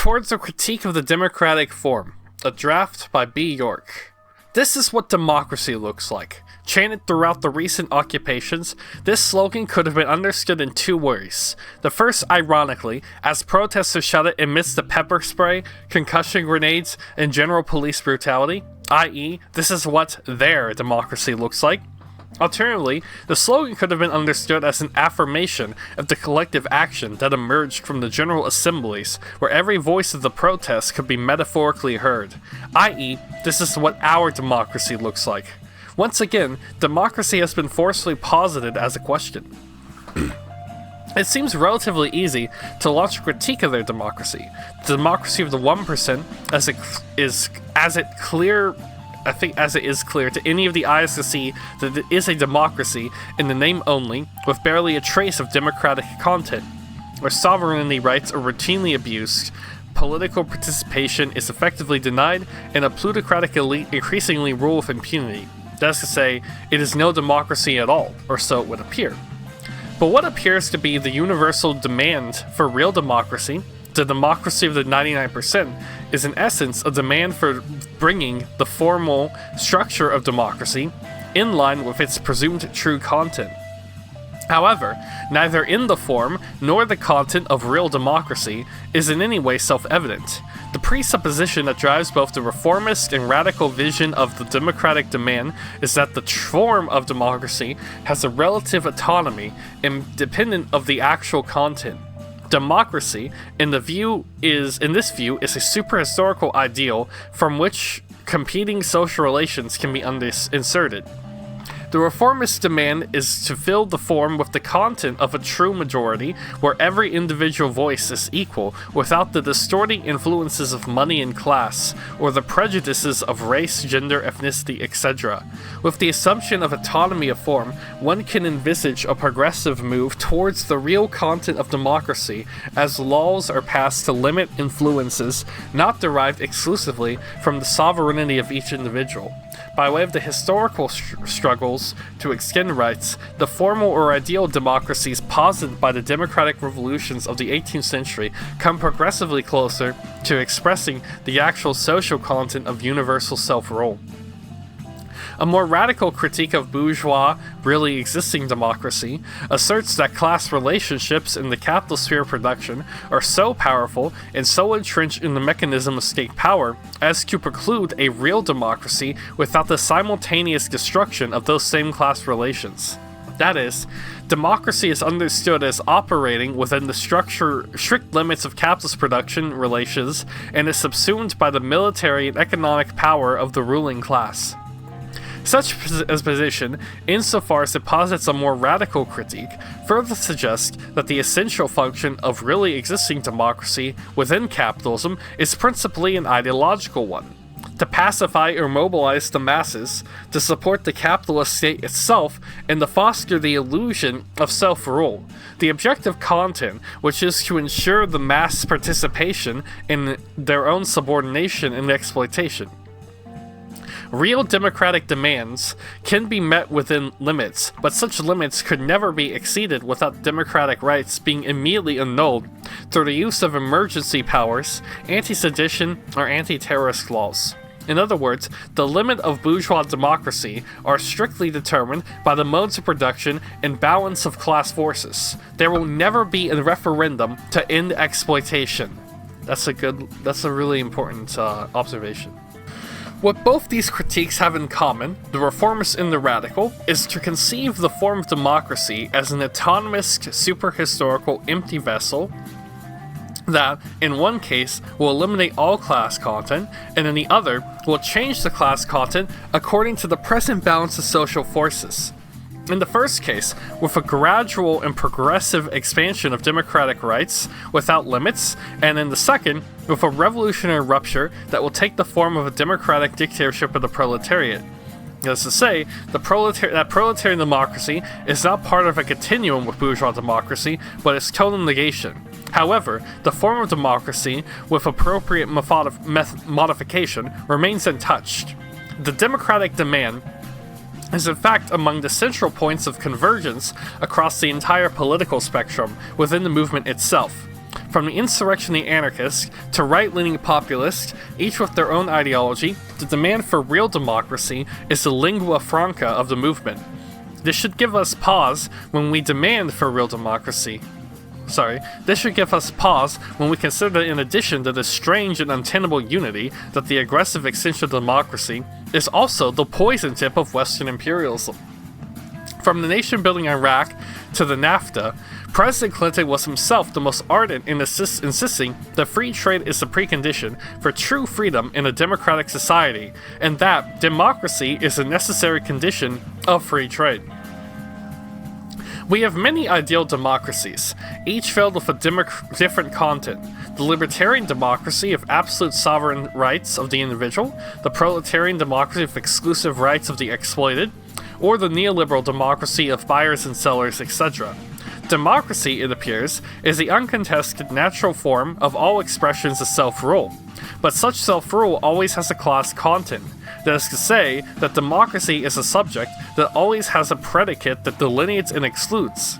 Towards a Critique of the Democratic Form, a draft by B. York. This is what democracy looks like. Chanted throughout the recent occupations, this slogan could have been understood in two ways. The first, ironically, as protesters shouted amidst the pepper spray, concussion grenades, and general police brutality, i.e., this is what their democracy looks like. Alternatively, the slogan could have been understood as an affirmation of the collective action that emerged from the general assemblies, where every voice of the protest could be metaphorically heard, i.e., this is what our democracy looks like. Once again, democracy has been forcefully posited as a question. It seems relatively easy to launch a critique of their democracy. The democracy of the 1%, as it is clear to any of the eyes to see that it is a democracy in the name only, with barely a trace of democratic content, where sovereignty rights are routinely abused, political participation is effectively denied, and a plutocratic elite increasingly rule with impunity. That is to say, it is no democracy at all, or so it would appear. But what appears to be the universal demand for real democracy, the democracy of the 99%, is in essence a demand for bringing the formal structure of democracy in line with its presumed true content. However, neither in the form nor the content of real democracy is in any way self-evident. The presupposition that drives both the reformist and radical vision of the democratic demand is that the form of democracy has a relative autonomy independent of the actual content. Democracy, in this view, is a super-historical ideal from which competing social relations can be inserted. The reformist demand is to fill the form with the content of a true majority, where every individual voice is equal, without the distorting influences of money and class, or the prejudices of race, gender, ethnicity, etc. With the assumption of autonomy of form, one can envisage a progressive move towards the real content of democracy, as laws are passed to limit influences not derived exclusively from the sovereignty of each individual. By way of the historical struggles to extend rights, the formal or ideal democracies posited by the democratic revolutions of the 18th century come progressively closer to expressing the actual social content of universal self-rule. A more radical critique of bourgeois, really existing democracy, asserts that class relationships in the capital sphere of production are so powerful and so entrenched in the mechanism of state power as to preclude a real democracy without the simultaneous destruction of those same class relations. That is, democracy is understood as operating within the strict limits of capitalist production relations and is subsumed by the military and economic power of the ruling class. Such a position, insofar as it posits a more radical critique, further suggests that the essential function of really existing democracy within capitalism is principally an ideological one: to pacify or mobilize the masses, to support the capitalist state itself, and to foster the illusion of self-rule. The objective content, which is to ensure the mass participation in their own subordination and exploitation. Real democratic demands can be met within limits, but such limits could never be exceeded without democratic rights being immediately annulled through the use of emergency powers, anti-sedition, or anti-terrorist laws. In other words, the limit of bourgeois democracy are strictly determined by the modes of production and balance of class forces. There will never be a referendum to end exploitation. That's a really important observation. What both these critiques have in common, the reformist and the radical, is to conceive the form of democracy as an autonomous, super-historical, empty vessel that, in one case, will eliminate all class content, and in the other, will change the class content according to the present balance of social forces. In the first case, with a gradual and progressive expansion of democratic rights without limits, and in the second, with a revolutionary rupture that will take the form of a democratic dictatorship of the proletariat. That is to say, that proletarian democracy is not part of a continuum with bourgeois democracy, but its total negation. However, the form of democracy, with appropriate modification, remains untouched. The democratic demand is in fact among the central points of convergence across the entire political spectrum within the movement itself. From the insurrectionary anarchist to right-leaning populist, each with their own ideology, the demand for real democracy is the lingua franca of the movement. This should give us pause when we demand for real democracy. This should give us pause when we consider that in addition to this strange and untenable unity, that the aggressive extension of democracy is also the poison tip of Western imperialism. From the nation-building Iraq to the NAFTA, President Clinton was himself the most ardent in insisting that free trade is the precondition for true freedom in a democratic society, and that democracy is a necessary condition of free trade. We have many ideal democracies, each filled with a different content. The libertarian democracy of absolute sovereign rights of the individual, the proletarian democracy of exclusive rights of the exploited, or the neoliberal democracy of buyers and sellers, etc. Democracy, it appears, is the uncontested natural form of all expressions of self-rule, but such self-rule always has a class content. That is to say, that democracy is a subject that always has a predicate that delineates and excludes.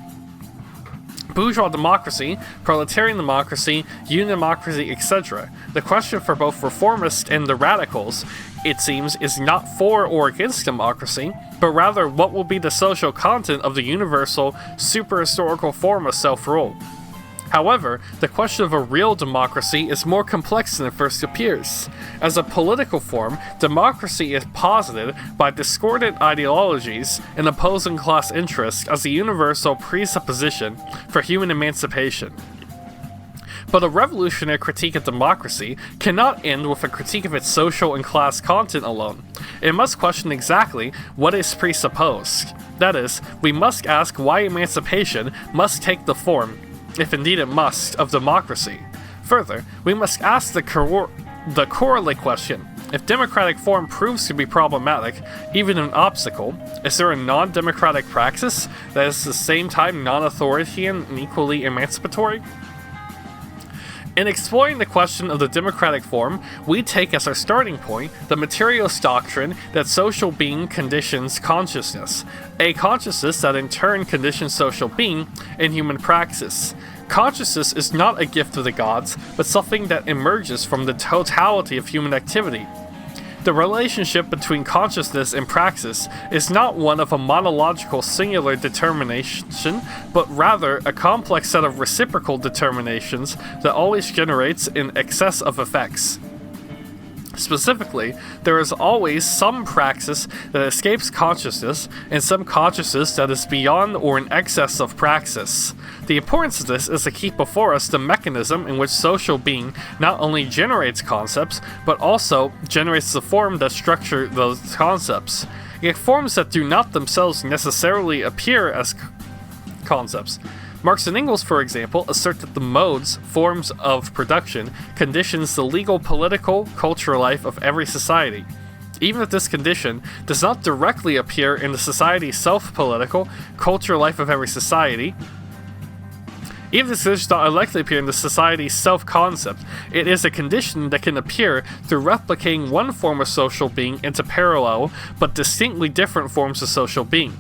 Bourgeois democracy, proletarian democracy, union democracy, etc. The question for both reformists and the radicals, it seems, is not for or against democracy, but rather what will be the social content of the universal, super-historical form of self-rule. However, the question of a real democracy is more complex than it first appears. As a political form, democracy is posited by discordant ideologies and opposing class interests as a universal presupposition for human emancipation. But a revolutionary critique of democracy cannot end with a critique of its social and class content alone. It must question exactly what is presupposed. That is, we must ask why emancipation must take the form, if indeed it must, of democracy. Further, we must ask the corollary question: if democratic form proves to be problematic, even an obstacle, is there a non-democratic praxis that is at the same time non-authoritarian and equally emancipatory? In exploring the question of the democratic form, we take as our starting point the materialist doctrine that social being conditions consciousness, a consciousness that in turn conditions social being in human praxis. Consciousness is not a gift of the gods, but something that emerges from the totality of human activity. The relationship between consciousness and praxis is not one of a monological singular determination, but rather a complex set of reciprocal determinations that always generates an excess of effects. Specifically, there is always some praxis that escapes consciousness, and some consciousness that is beyond or in excess of praxis. The importance of this is to keep before us the mechanism in which social being not only generates concepts, but also generates the form that structure those concepts, yet forms that do not themselves necessarily appear as concepts. Marx and Engels, for example, assert that the modes, forms of production, conditions the legal, political, cultural life of every society. Even if this condition does not directly appear in the society's self-political, cultural life of every society, even if this does not directly appear in the society's self-concept, it is a condition that can appear through replicating one form of social being into parallel, but distinctly different forms of social being.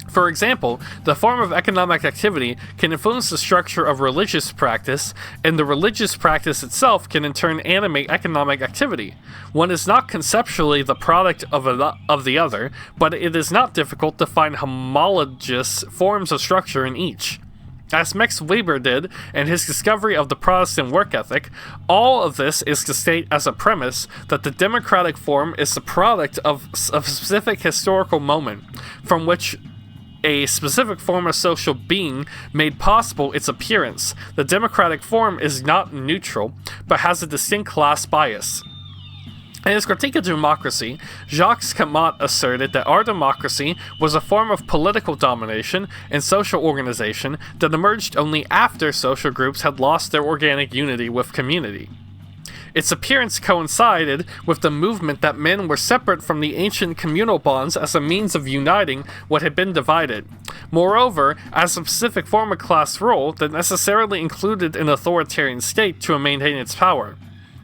For example, the form of economic activity can influence the structure of religious practice, and the religious practice itself can in turn animate economic activity. One is not conceptually the product of the other, but it is not difficult to find homologous forms of structure in each. As Max Weber did in his discovery of the Protestant work ethic, all of this is to state as a premise that the democratic form is the product of a specific historical moment, from which a specific form of social being made possible its appearance. The democratic form is not neutral, but has a distinct class bias. In his critique of democracy, Jacques Camus asserted that our democracy was a form of political domination and social organization that emerged only after social groups had lost their organic unity with community. Its appearance coincided with the movement that men were separate from the ancient communal bonds as a means of uniting what had been divided. Moreover, as a specific form of class rule that necessarily included an authoritarian state to maintain its power.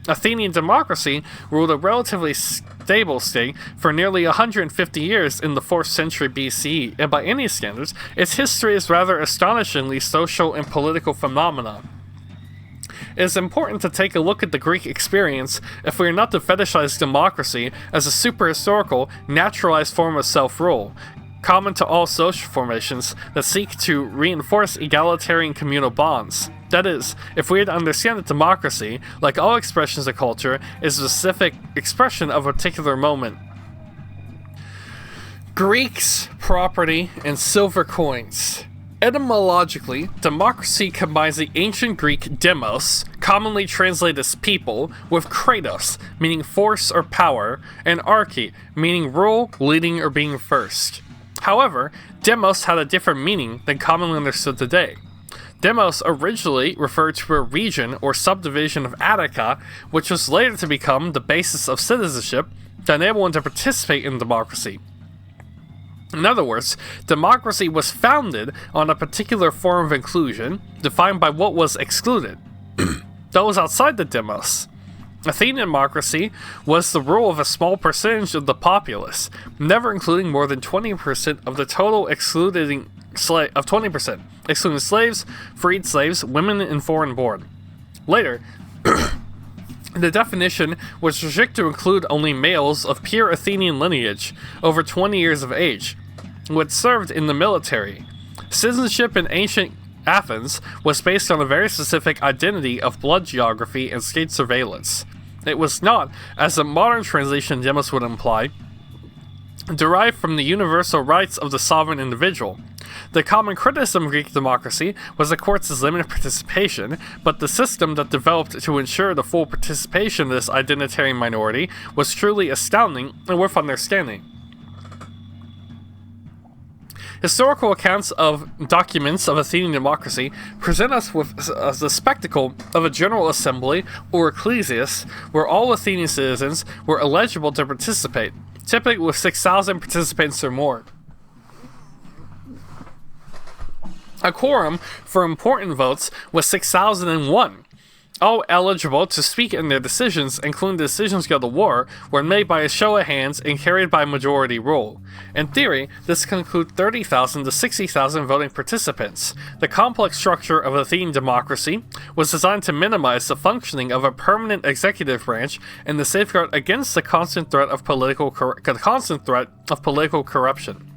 Athenian democracy ruled a relatively stable state for nearly 150 years in the 4th century BCE, and by any standards, its history is rather astonishingly social and political phenomena. It is important to take a look at the Greek experience if we are not to fetishize democracy as a super-historical, naturalized form of self-rule, common to all social formations that seek to reinforce egalitarian communal bonds. That is, if we are to understand that democracy, like all expressions of culture, is a specific expression of a particular moment. Greeks, property, and silver coins. Etymologically, democracy combines the ancient Greek demos, commonly translated as people, with kratos, meaning force or power, and arche, meaning rule, leading, or being first. However, demos had a different meaning than commonly understood today. Demos originally referred to a region or subdivision of Attica, which was later to become the basis of citizenship to enable one to participate in democracy. In other words, democracy was founded on a particular form of inclusion, defined by what was excluded. Those outside the demos. Athenian democracy was the rule of a small percentage of the populace, never including more than 20% of the total, excluding 20%, excluding slaves, freed slaves, women, and foreign-born. Later, the definition was restricted to include only males of pure Athenian lineage, over 20 years of age, who had served in the military. Citizenship in ancient Athens was based on a very specific identity of blood geography and state surveillance. It was not, as a modern translation of demos would imply, derived from the universal rights of the sovereign individual. The common criticism of Greek democracy was the courts' limited participation, but the system that developed to ensure the full participation of this identitarian minority was truly astounding and worth understanding. Historical accounts of documents of Athenian democracy present us with the spectacle of a general assembly, or ecclesias, where all Athenian citizens were eligible to participate, typically with 6,000 participants or more. A quorum for important votes was 6,001. All eligible to speak in their decisions, including the decisions of the war, were made by a show of hands and carried by majority rule. In theory, this can include 30,000 to 60,000 voting participants. The complex structure of Athenian democracy was designed to minimize the functioning of a permanent executive branch and to safeguard against the constant threat of political corruption.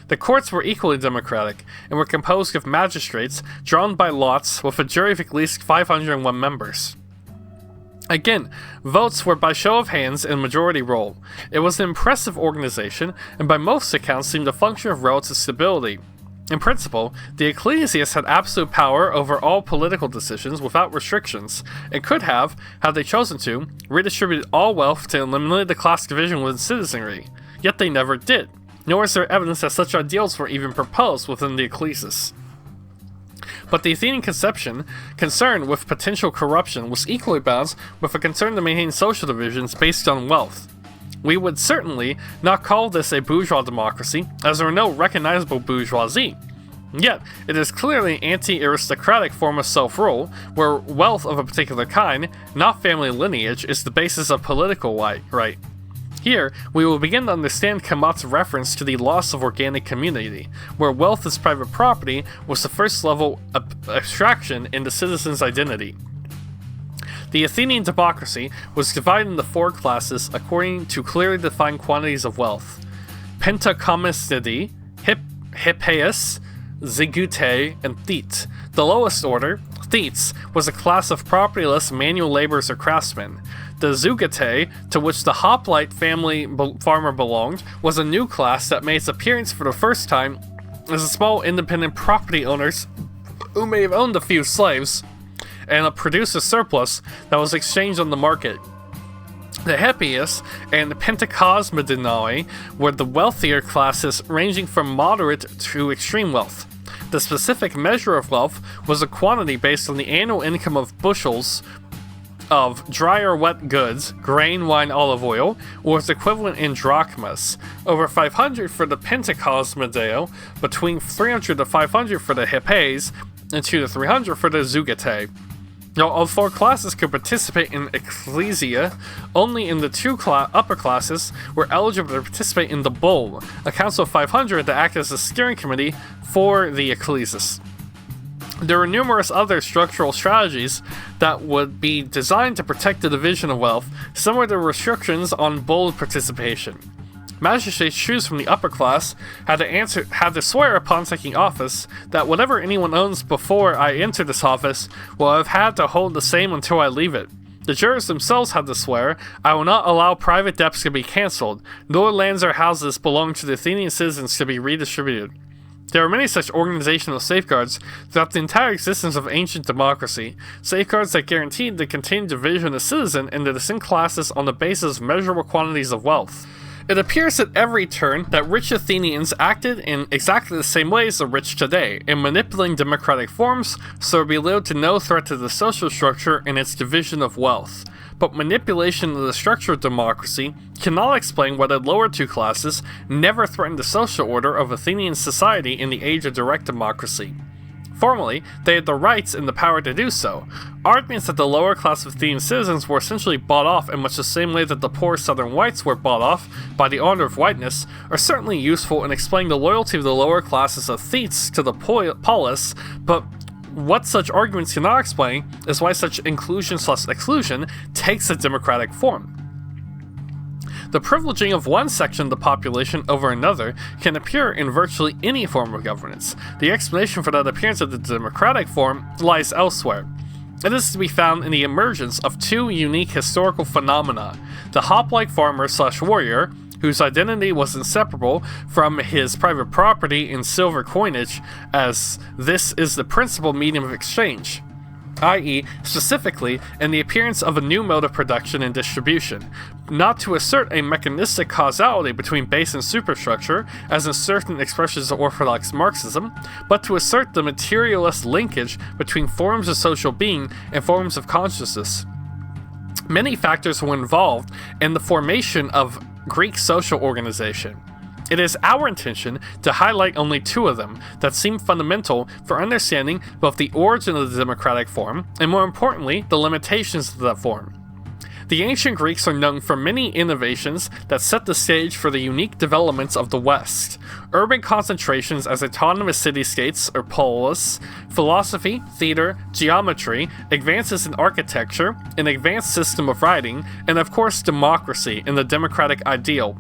The courts were equally democratic, and were composed of magistrates drawn by lots with a jury of at least 501 members. Again, votes were by show of hands and majority rule. It was an impressive organization, and by most accounts seemed a function of relative stability. In principle, the ecclesias had absolute power over all political decisions without restrictions, and could have, had they chosen to, redistributed all wealth to eliminate the class division within citizenry. Yet they never did. Nor is there evidence that such ideals were even proposed within the ecclesias. But the Athenian concern with potential corruption was equally balanced with a concern to maintain social divisions based on wealth. We would certainly not call this a bourgeois democracy, as there are no recognizable bourgeoisie. Yet, it is clearly an anti-aristocratic form of self-rule, where wealth of a particular kind, not family lineage, is the basis of political right. Here, we will begin to understand Kamat's reference to the loss of organic community, where wealth as private property was the first level of abstraction in the citizen's identity. The Athenian democracy was divided into 4 classes according to clearly defined quantities of wealth: Pentakomistidi, Hippeis, Zygute, and Thete. The lowest order, Thetes, was a class of propertyless manual laborers or craftsmen. The Zygute, to which the hoplite family farmer belonged, was a new class that made its appearance for the first time as a small independent property owners who may have owned a few slaves and produced a surplus that was exchanged on the market. The Hippeis and Pentacosmidinae were the wealthier classes, ranging from moderate to extreme wealth. The specific measure of wealth was a quantity based on the annual income of bushels of dry or wet goods, grain, wine, olive oil, or its equivalent in drachmas. Over 500 for the Pentacosmidinae, between 300 to 500 for the Hippeis, and 2 to 300 for the Zygute. Now, all 4 classes could participate in ecclesia. Only in the 2 upper classes were eligible to participate in the bull, a council of 500 that acted as a steering committee for the ecclesias. There were numerous other structural strategies that would be designed to protect the division of wealth, similar to restrictions on bold participation. Magistrates choose from the upper class had to swear upon taking office that whatever anyone owns before I enter this office will have had to hold the same until I leave it. The jurors themselves had to swear, I will not allow private debts to be cancelled, nor lands or houses belonging to the Athenian citizens to be redistributed. There are many such organizational safeguards throughout the entire existence of ancient democracy, safeguards that guaranteed the continued division of the citizen into distinct classes on the basis of measurable quantities of wealth. It appears at every turn that rich Athenians acted in exactly the same way as the rich today, in manipulating democratic forms so there would be little to no threat to the social structure and its division of wealth. But manipulation of the structure of democracy cannot explain why the lower two classes never threatened the social order of Athenian society in the age of direct democracy. Formally, they had the rights and the power to do so. Arguments that the lower class of Athenian citizens were essentially bought off in much the same way that the poor southern whites were bought off by the honor of whiteness are certainly useful in explaining the loyalty of the lower classes of Thetes to the polis, but what such arguments cannot explain is why such inclusion/exclusion takes a democratic form. The privileging of one section of the population over another can appear in virtually any form of governance. The explanation for that appearance of the democratic form lies elsewhere. It is to be found in the emergence of two unique historical phenomena: the hoplite farmer/warrior, whose identity was inseparable from his private property in silver coinage, as this is the principal medium of exchange, i.e., specifically in the appearance of a new mode of production and distribution, not to assert a mechanistic causality between base and superstructure, as in certain expressions of orthodox Marxism, but to assert the materialist linkage between forms of social being and forms of consciousness. Many factors were involved in the formation of Greek social organization. It is our intention to highlight only two of them that seem fundamental for understanding both the origin of the democratic form and, more importantly, the limitations of that form. The ancient Greeks are known for many innovations that set the stage for the unique developments of the West: urban concentrations as autonomous city-states or polis, philosophy, theater, geometry, advances in architecture, an advanced system of writing, and of course democracy in the democratic ideal.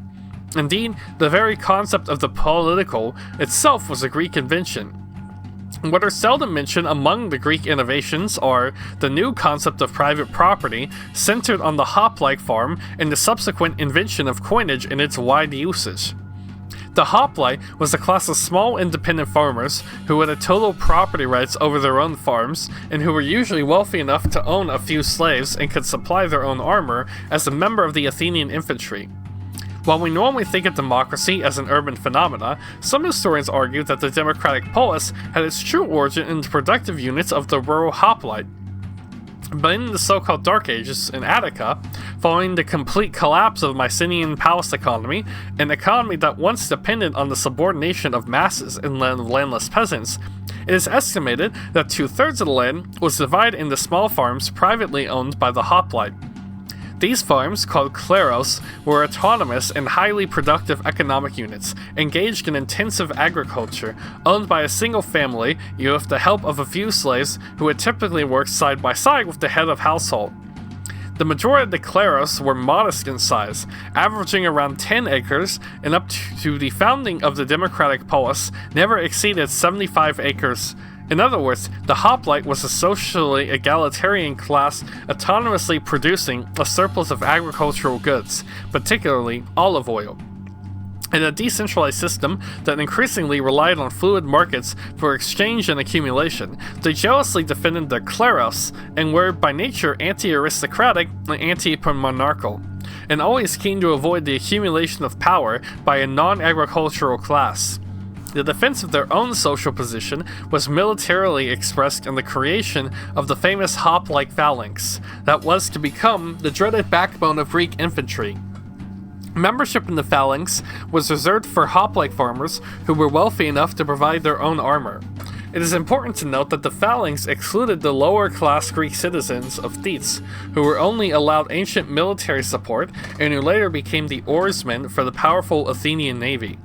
Indeed, the very concept of the political itself was a Greek invention. What are seldom mentioned among the Greek innovations are the new concept of private property, centered on the hoplite farm, and the subsequent invention of coinage in its wide usage. The hoplite was a class of small independent farmers who had total property rights over their own farms, and who were usually wealthy enough to own a few slaves and could supply their own armor as a member of the Athenian infantry. While we normally think of democracy as an urban phenomena, some historians argue that the democratic polis had its true origin in the productive units of the rural hoplite. But in the so-called Dark Ages in Attica, following the complete collapse of Mycenaean palace economy, an economy that once depended on the subordination of masses and landless peasants, it is estimated that 2/3 of the land was divided into small farms privately owned by the hoplite. These farms, called kleros, were autonomous and highly productive economic units, engaged in intensive agriculture, owned by a single family with the help of a few slaves who would typically work side by side with the head of household. The majority of the kleros were modest in size, averaging around 10 acres, and up to the founding of the democratic polis, never exceeded 75 acres. In other words, the hoplite was a socially egalitarian class autonomously producing a surplus of agricultural goods, particularly olive oil. In a decentralized system that increasingly relied on fluid markets for exchange and accumulation, they jealously defended their kleros and were by nature anti-aristocratic and anti-monarchical, and always keen to avoid the accumulation of power by a non-agricultural class. The defense of their own social position was militarily expressed in the creation of the famous hoplite phalanx, that was to become the dreaded backbone of Greek infantry. Membership in the phalanx was reserved for hoplite farmers who were wealthy enough to provide their own armor. It is important to note that the phalanx excluded the lower-class Greek citizens of Thetes, who were only allowed ancient military support and who later became the oarsmen for the powerful Athenian navy.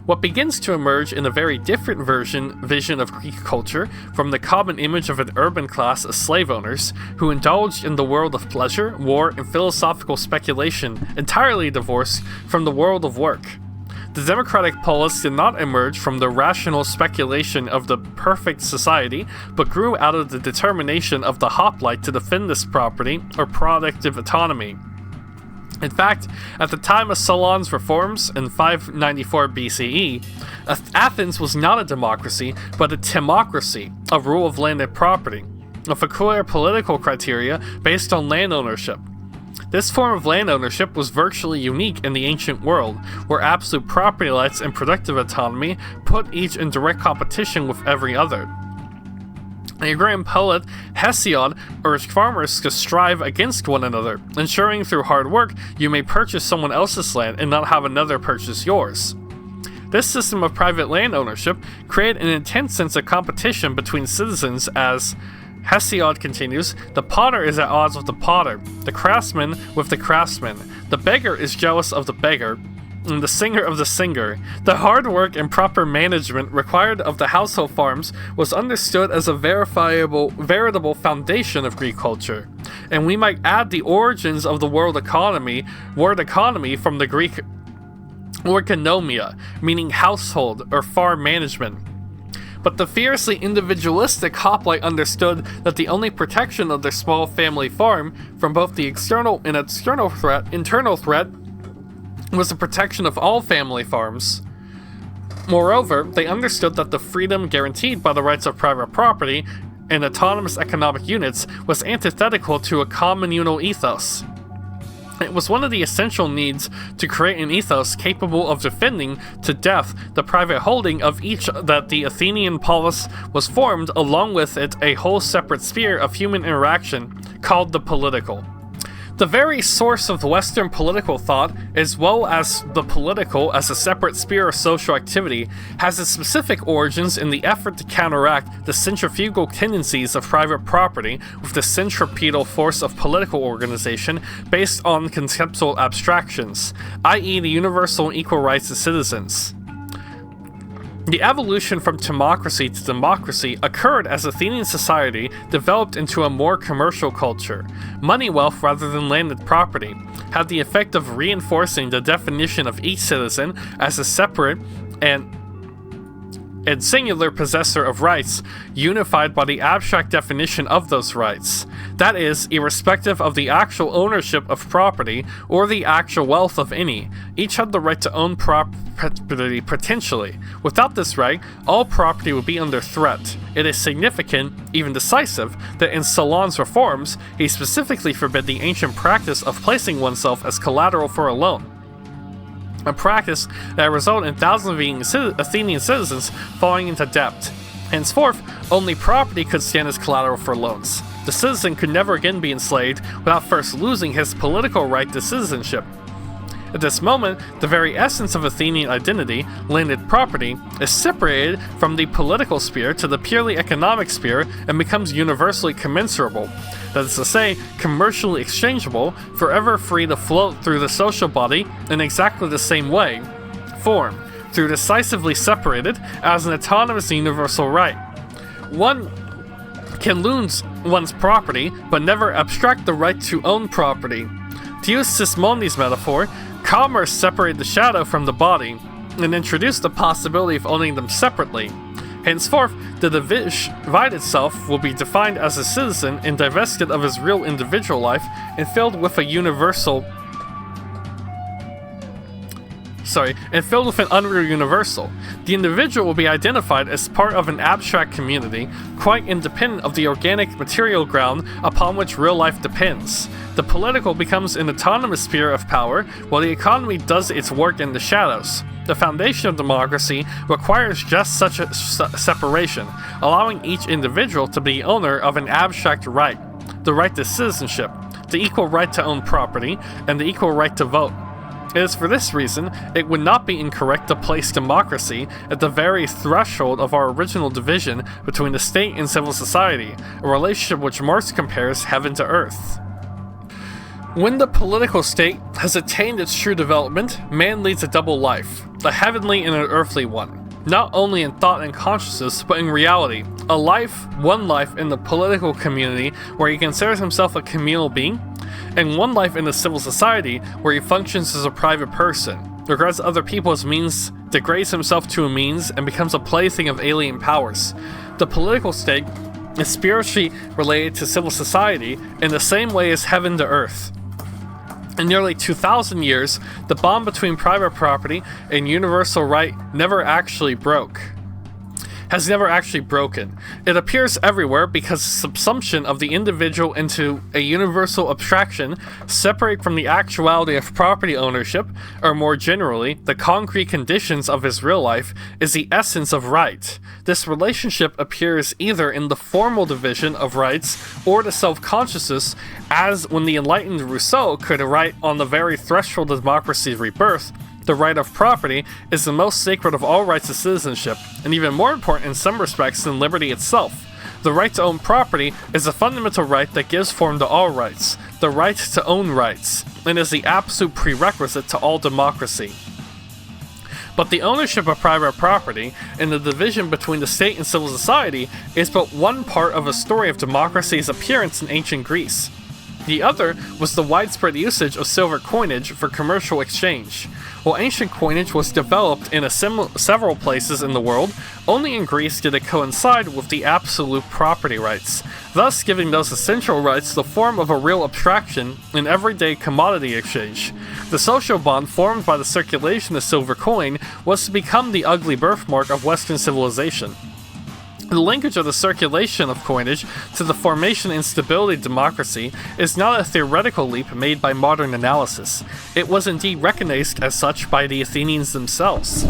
What begins to emerge in a very different vision of Greek culture from the common image of an urban class of slave owners who indulged in the world of pleasure, war, and philosophical speculation, entirely divorced from the world of work. The democratic polis did not emerge from the rational speculation of the perfect society, but grew out of the determination of the hoplite to defend this property or productive autonomy. In fact, at the time of Solon's reforms in 594 BCE, Athens was not a democracy, but a timocracy, a rule of landed property, with a clear political criteria based on land ownership. This form of land ownership was virtually unique in the ancient world, where absolute property rights and productive autonomy put each in direct competition with every other. The agrarian poet Hesiod urged farmers to strive against one another, ensuring through hard work you may purchase someone else's land and not have another purchase yours. This system of private land ownership created an intense sense of competition between citizens as, Hesiod continues, the potter is at odds with the potter, the craftsman with the craftsman, the beggar is jealous of the beggar, and the singer of the singer. The hard work and proper management required of the household farms was understood as a veritable foundation of Greek culture. And we might add the origins of the word economy from the Greek orkonomia, meaning household or farm management. But the fiercely individualistic hoplite understood that the only protection of their small family farm from both the external and internal threat was the protection of all family farms. Moreover, they understood that the freedom guaranteed by the rights of private property and autonomous economic units was antithetical to a communal ethos. It was one of the essential needs to create an ethos capable of defending to death the private holding of each that the Athenian polis was formed along with it a whole separate sphere of human interaction called the political. The very source of Western political thought, as well as the political as a separate sphere of social activity, has its specific origins in the effort to counteract the centrifugal tendencies of private property with the centripetal force of political organization based on conceptual abstractions, i.e. the universal and equal rights of citizens. The evolution from timocracy to democracy occurred as Athenian society developed into a more commercial culture. Money wealth rather than landed property had the effect of reinforcing the definition of each citizen as a separate and singular possessor of rights, unified by the abstract definition of those rights. That is, irrespective of the actual ownership of property or the actual wealth of any, each had the right to own property potentially. Without this right, all property would be under threat. It is significant, even decisive, that in Solon's reforms, he specifically forbid the ancient practice of placing oneself as collateral for a loan. A practice that resulted in thousands of Athenian citizens falling into debt. Henceforth, only property could stand as collateral for loans. The citizen could never again be enslaved without first losing his political right to citizenship. At this moment, the very essence of Athenian identity, landed property, is separated from the political sphere to the purely economic sphere and becomes universally commensurable. That is to say, commercially exchangeable, forever free to float through the social body in exactly the same way, form, through decisively separated as an autonomous universal right. One can lose one's property, but never abstract the right to own property. To use Sismondi's metaphor, commerce separated the shadow from the body, and introduced the possibility of owning them separately. Henceforth, the divided self will be defined as a citizen and divested of his real individual life and filled with an unreal universal. The individual will be identified as part of an abstract community, quite independent of the organic material ground upon which real life depends. The political becomes an autonomous sphere of power, while the economy does its work in the shadows. The foundation of democracy requires just such a separation, allowing each individual to be owner of an abstract right, the right to citizenship, the equal right to own property, and the equal right to vote. It is for this reason it would not be incorrect to place democracy at the very threshold of our original division between the state and civil society, a relationship which Marx compares heaven to earth. When the political state has attained its true development, man leads a double life, a heavenly and an earthly one, not only in thought and consciousness, but in reality, one life in the political community where he considers himself a communal being, and one life in the civil society where he functions as a private person, regards other people as means, degrades himself to a means, and becomes a plaything of alien powers. The political state is spiritually related to civil society in the same way as heaven to earth. In nearly 2,000 years, the bond between private property and universal right has never actually broken. It appears everywhere because subsumption of the individual into a universal abstraction separate from the actuality of property ownership, or more generally, the concrete conditions of his real life, is the essence of right. This relationship appears either in the formal division of rights or the self-consciousness, as when the enlightened Rousseau could write on the very threshold of democracy's rebirth, the right of property is the most sacred of all rights of citizenship, and even more important in some respects than liberty itself. The right to own property is a fundamental right that gives form to all rights, the right to own rights, and is the absolute prerequisite to all democracy. But the ownership of private property and the division between the state and civil society is but one part of a story of democracy's appearance in ancient Greece. The other was the widespread usage of silver coinage for commercial exchange. While ancient coinage was developed in several places in the world, only in Greece did it coincide with the absolute property rights, thus giving those essential rights the form of a real abstraction in everyday commodity exchange. The social bond formed by the circulation of silver coin was to become the ugly birthmark of Western civilization. The linkage of the circulation of coinage to the formation and stability of democracy is not a theoretical leap made by modern analysis. It was indeed recognized as such by the Athenians themselves.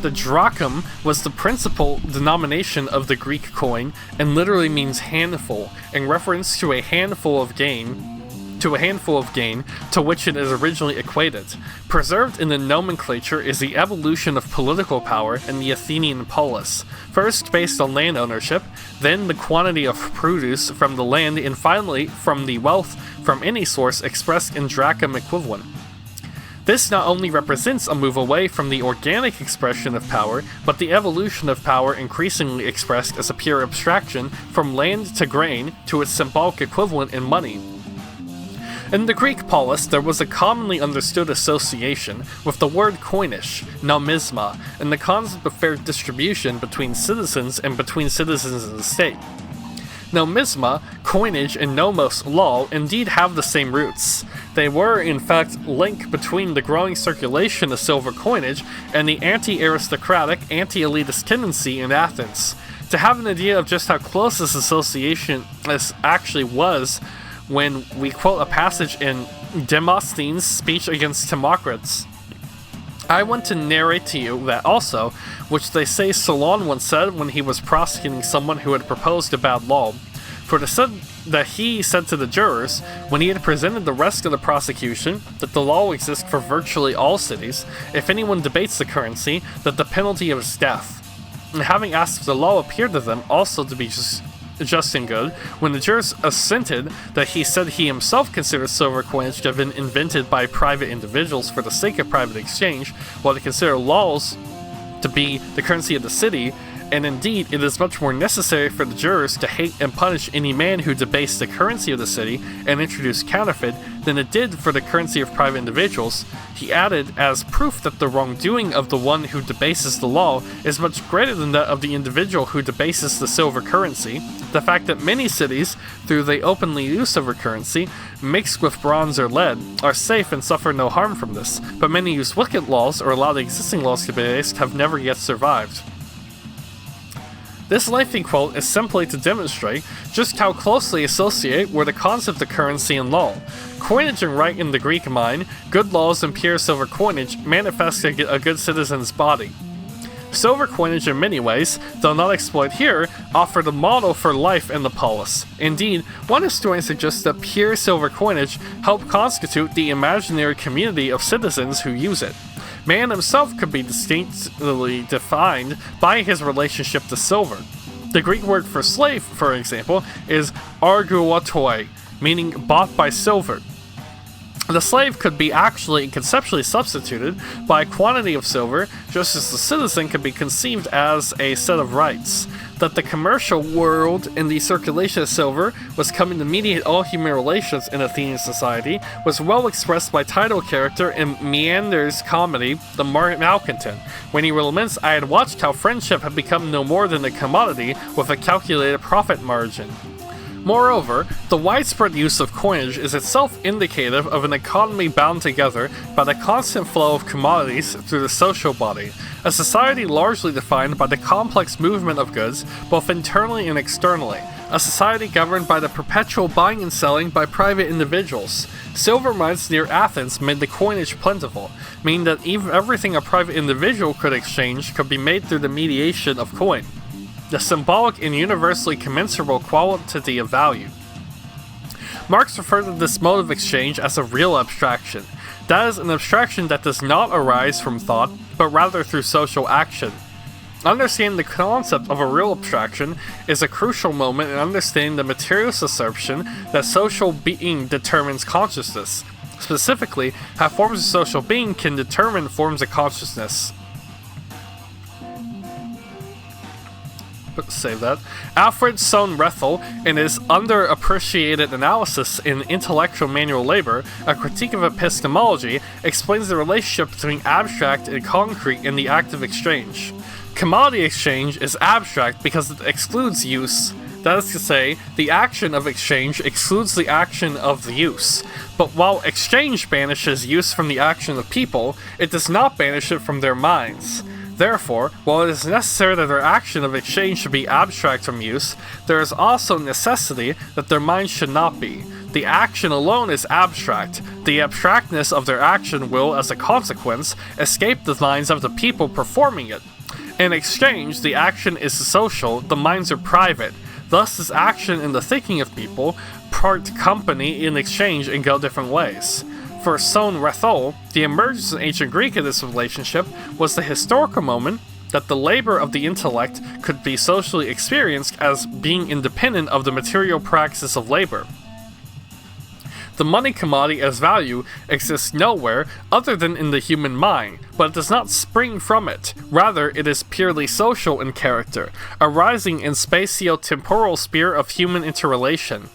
The drachm was the principal denomination of the Greek coin and literally means handful, in reference to a handful of gain to which it is originally equated. Preserved in the nomenclature is the evolution of political power in the Athenian polis, first based on land ownership, then the quantity of produce from the land, and finally from the wealth from any source expressed in drachm equivalent. This not only represents a move away from the organic expression of power, but the evolution of power increasingly expressed as a pure abstraction from land to grain to its symbolic equivalent in money. In the Greek polis, there was a commonly understood association with the word coinage, nomisma, and the concept of fair distribution between citizens and between citizens and the state. Nomisma, coinage, and nomos, law, indeed have the same roots. They were, in fact, linked between the growing circulation of silver coinage and the anti-aristocratic, anti-elitist tendency in Athens. To have an idea of just how close this association actually was, when we quote a passage in Demosthenes' speech against Timocrates, I want to narrate to you that also, which they say Solon once said when he was prosecuting someone who had proposed a bad law, for that he said to the jurors, when he had presented the rest of the prosecution, that the law exists for virtually all cities, if anyone debates the currency, that the penalty is death. And having asked if the law appeared to them also to be just and good, when the jurors assented that he said he himself considered silver coinage to have been invented by private individuals for the sake of private exchange, while they consider laws to be the currency of the city, and indeed it is much more necessary for the jurors to hate and punish any man who debased the currency of the city and introduced counterfeit than it did for the currency of private individuals. He added, as proof that the wrongdoing of the one who debases the law is much greater than that of the individual who debases the silver currency, the fact that many cities, through the openly use silver currency, mixed with bronze or lead, are safe and suffer no harm from this, but many use wicked laws or allow the existing laws to be based have never yet survived. This lengthy quote is simply to demonstrate just how closely associated were the concept of currency and law. Coinage and right in the Greek mind, good laws and pure silver coinage manifest a good citizen's body. Silver coinage in many ways, though not exploited here, offered a model for life in the polis. Indeed, one historian suggests that pure silver coinage helped constitute the imaginary community of citizens who use it. Man himself could be distinctly defined by his relationship to silver. The Greek word for slave, for example, is argouatoi, meaning bought by silver. The slave could be actually and conceptually substituted by a quantity of silver, just as the citizen could be conceived as a set of rights. That the commercial world and the circulation of silver was coming to mediate all human relations in Athenian society was well expressed by title character in Meander's comedy, The Malcontent, when he laments, "I had watched how friendship had become no more than a commodity with a calculated profit margin." Moreover, the widespread use of coinage is itself indicative of an economy bound together by the constant flow of commodities through the social body, a society largely defined by the complex movement of goods, both internally and externally, a society governed by the perpetual buying and selling by private individuals. Silver mines near Athens made the coinage plentiful, meaning that even everything a private individual could exchange could be made through the mediation of coin, the symbolic and universally commensurable quantity of value. Marx referred to this mode of exchange as a real abstraction. That is, an abstraction that does not arise from thought, but rather through social action. Understanding the concept of a real abstraction is a crucial moment in understanding the materialist assumption that social being determines consciousness. Specifically, how forms of social being can determine forms of consciousness. Save that. Alfred Sohn-Rethel, in his underappreciated analysis in Intellectual Manual Labor, a critique of epistemology, explains the relationship between abstract and concrete in the act of exchange. Commodity exchange is abstract because it excludes use. That is to say, the action of exchange excludes the action of the use. But while exchange banishes use from the action of people, it does not banish it from their minds. Therefore, while it is necessary that their action of exchange should be abstract from use, there is also necessity that their minds should not be. The action alone is abstract. The abstractness of their action will, as a consequence, escape the minds of the people performing it. In exchange, the action is social, the minds are private. Thus is action in the thinking of people, part company in exchange, and go different ways. For Sohn-Rethel, the emergence in ancient Greek of this relationship was the historical moment that the labor of the intellect could be socially experienced as being independent of the material praxis of labor. The money commodity as value exists nowhere other than in the human mind, but it does not spring from it. Rather, it is purely social in character, arising in spatio-temporal sphere of human interrelation.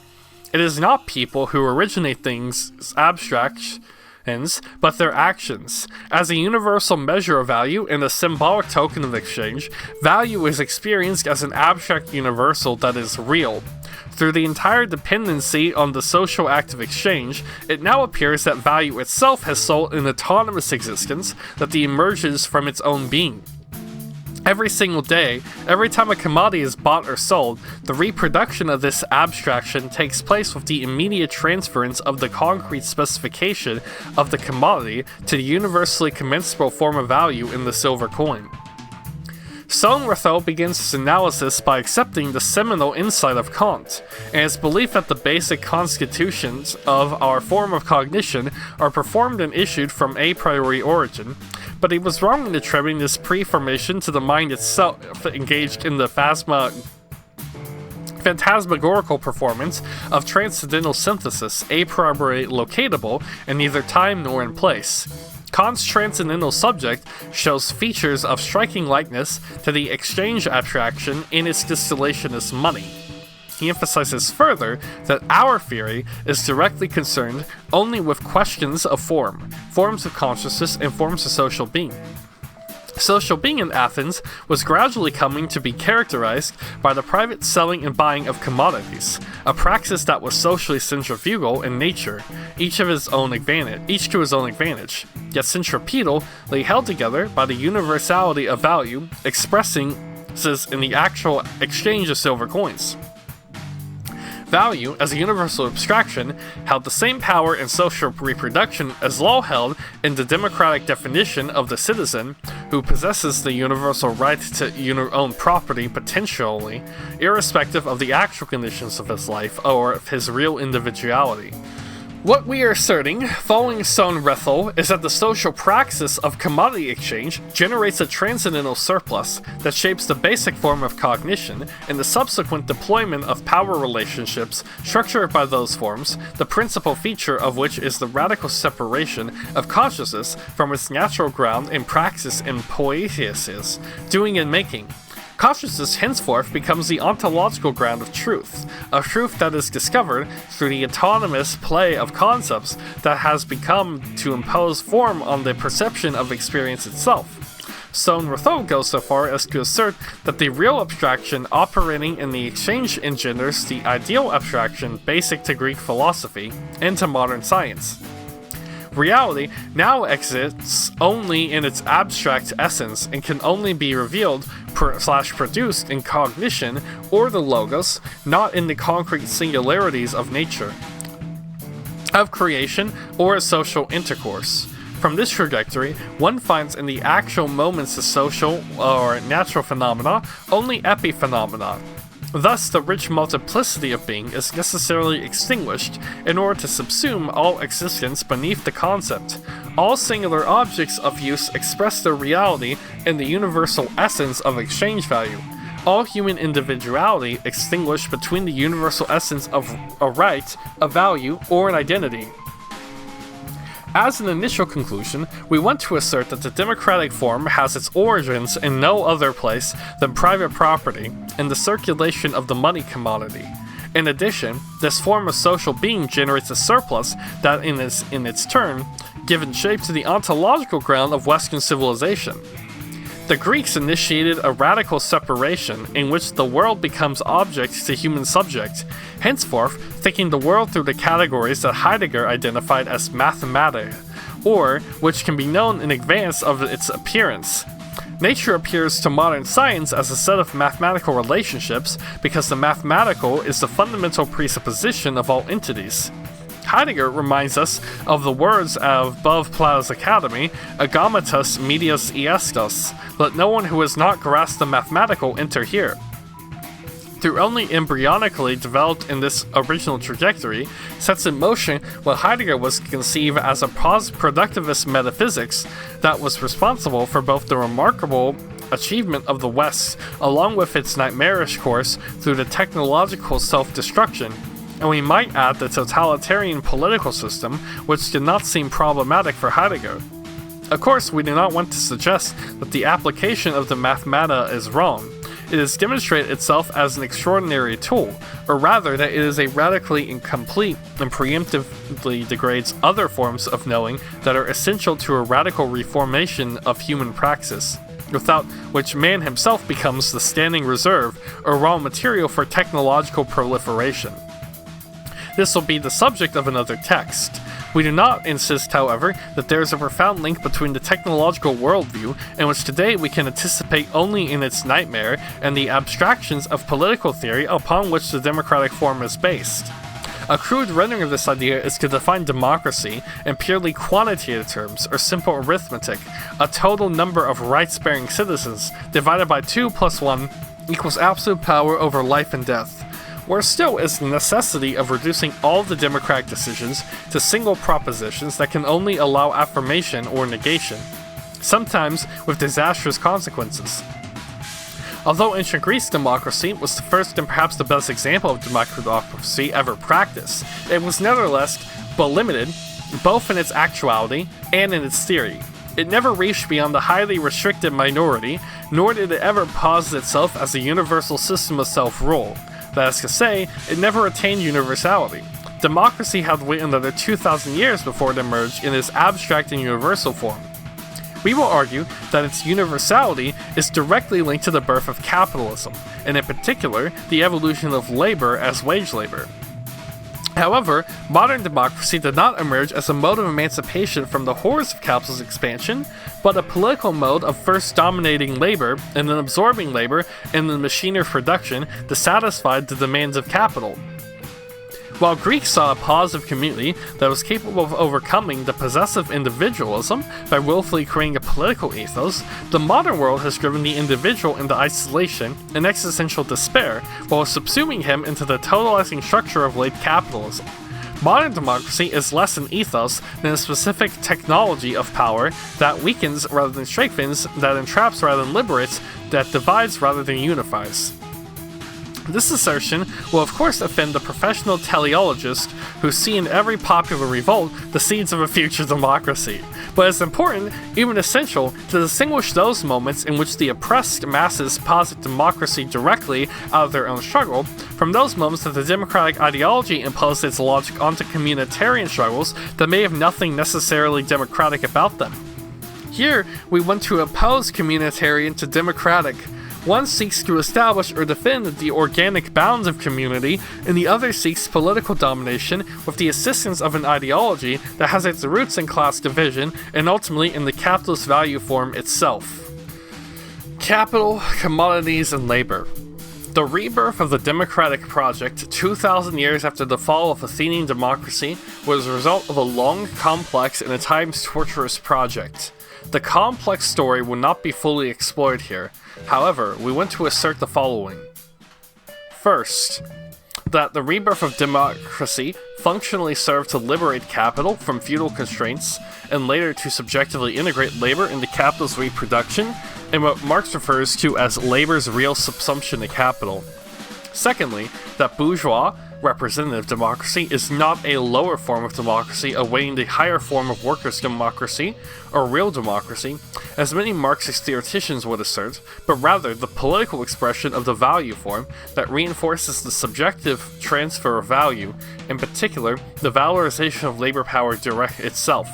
It is not people who originate things as abstractions, but their actions. As a universal measure of value and a symbolic token of exchange, value is experienced as an abstract universal that is real. Through the entire dependency on the social act of exchange, it now appears that value itself has sought an autonomous existence that emerges from its own being. Every single day, every time a commodity is bought or sold, the reproduction of this abstraction takes place with the immediate transference of the concrete specification of the commodity to the universally commensurable form of value in the silver coin. Sohn-Rethel begins his analysis by accepting the seminal insight of Kant, and his belief that the basic constitutions of our form of cognition are performed and issued from a priori origin, but he was wrong in attributing this pre-formation to the mind itself engaged in the phantasmagorical performance of transcendental synthesis, a priori locatable in neither time nor in place. Kant's transcendental subject shows features of striking likeness to the exchange abstraction in its distillation as money. He emphasizes further that our theory is directly concerned only with questions of form, forms of consciousness, and forms of social being. Social being in Athens was gradually coming to be characterized by the private selling and buying of commodities, a praxis that was socially centrifugal in nature, each to his own advantage, yet centripetally held together by the universality of value expressing in the actual exchange of silver coins. Value, as a universal abstraction, held the same power in social reproduction as law held in the democratic definition of the citizen, who possesses the universal right to own property potentially, irrespective of the actual conditions of his life or of his real individuality. What we are asserting, following Sohn-Rethel, is that the social praxis of commodity exchange generates a transcendental surplus that shapes the basic form of cognition and the subsequent deployment of power relationships structured by those forms, the principal feature of which is the radical separation of consciousness from its natural ground in praxis and Poïesis, doing and making. Consciousness henceforth becomes the ontological ground of truth, a truth that is discovered through the autonomous play of concepts that has become to impose form on the perception of experience itself. Sohn-Rethel goes so far as to assert that the real abstraction operating in the exchange engenders the ideal abstraction basic to Greek philosophy and to modern science. Reality now exists only in its abstract essence and can only be revealed produced in cognition or the logos, not in the concrete singularities of nature, of creation, or social intercourse. From this trajectory, one finds in the actual moments of social or natural phenomena only epiphenomena. Thus, the rich multiplicity of being is necessarily extinguished in order to subsume all existence beneath the concept. All singular objects of use express their reality in the universal essence of exchange value. All human individuality extinguished between the universal essence of a right, a value, or an identity. As an initial conclusion, we want to assert that the democratic form has its origins in no other place than private property and the circulation of the money commodity. In addition, this form of social being generates a surplus that in its turn, given shape to the ontological ground of Western civilization. The Greeks initiated a radical separation in which the world becomes object to human subject, henceforth thinking the world through the categories that Heidegger identified as mathematica, or which can be known in advance of its appearance. Nature appears to modern science as a set of mathematical relationships because the mathematical is the fundamental presupposition of all entities. Heidegger reminds us of the words of above Plato's Academy, agamatus medias iestos, let no one who has not grasped the mathematical enter here. Through only embryonically developed in this original trajectory, sets in motion what Heidegger was conceived as a productivist metaphysics that was responsible for both the remarkable achievement of the West, along with its nightmarish course through the technological self-destruction, and we might add the totalitarian political system, which did not seem problematic for Heidegger. Of course, we do not want to suggest that the application of the mathemata is wrong. It has demonstrated itself as an extraordinary tool, or rather that it is a radically incomplete and preemptively degrades other forms of knowing that are essential to a radical reformation of human praxis, without which man himself becomes the standing reserve or raw material for technological proliferation. This will be the subject of another text. We do not insist, however, that there is a profound link between the technological worldview, in which today we can anticipate only in its nightmare, and the abstractions of political theory upon which the democratic form is based. A crude rendering of this idea is to define democracy in purely quantitative terms, or simple arithmetic, a total number of rights-bearing citizens divided by 2 plus 1 equals absolute power over life and death. Where still is the necessity of reducing all the democratic decisions to single propositions that can only allow affirmation or negation, sometimes with disastrous consequences. Although ancient Greece democracy was the first and perhaps the best example of democracy ever practiced, it was nevertheless but limited, both in its actuality and in its theory. It never reached beyond the highly restricted minority, nor did it ever posit itself as a universal system of self-rule. That is to say, it never attained universality. Democracy had to wait another 2,000 years before it emerged in its abstract and universal form. We will argue that its universality is directly linked to the birth of capitalism, and in particular, the evolution of labor as wage labor. However, modern democracy did not emerge as a mode of emancipation from the horrors of capitalist expansion, but a political mode of first dominating labor and then absorbing labor in the machinery of production to satisfy the demands of capital. While Greeks saw a positive community that was capable of overcoming the possessive individualism by willfully creating a political ethos, the modern world has driven the individual into isolation and existential despair while subsuming him into the totalizing structure of late capitalism. Modern democracy is less an ethos than a specific technology of power that weakens rather than strengthens, that entraps rather than liberates, that divides rather than unifies. This assertion will of course offend the professional teleologist who see in every popular revolt the seeds of a future democracy, but it's important, even essential, to distinguish those moments in which the oppressed masses posit democracy directly out of their own struggle from those moments that the democratic ideology imposes its logic onto communitarian struggles that may have nothing necessarily democratic about them. Here, we want to oppose communitarian to democratic. One seeks to establish or defend the organic bounds of community, and the other seeks political domination with the assistance of an ideology that has its roots in class division and ultimately in the capitalist value form itself. Capital, commodities, and labor. The rebirth of the democratic project 2,000 years after the fall of Athenian democracy was the result of a long, complex, and at times torturous project. The complex story will not be fully explored here. However, we want to assert the following. First, that the rebirth of democracy functionally served to liberate capital from feudal constraints, and later to subjectively integrate labor into capital's reproduction, and what Marx refers to as labor's real subsumption to capital. Secondly, that bourgeois representative democracy is not a lower form of democracy awaiting the higher form of workers' democracy, or real democracy, as many Marxist theoreticians would assert, but rather the political expression of the value form that reinforces the subjective transfer of value, in particular, the valorization of labor power direct itself.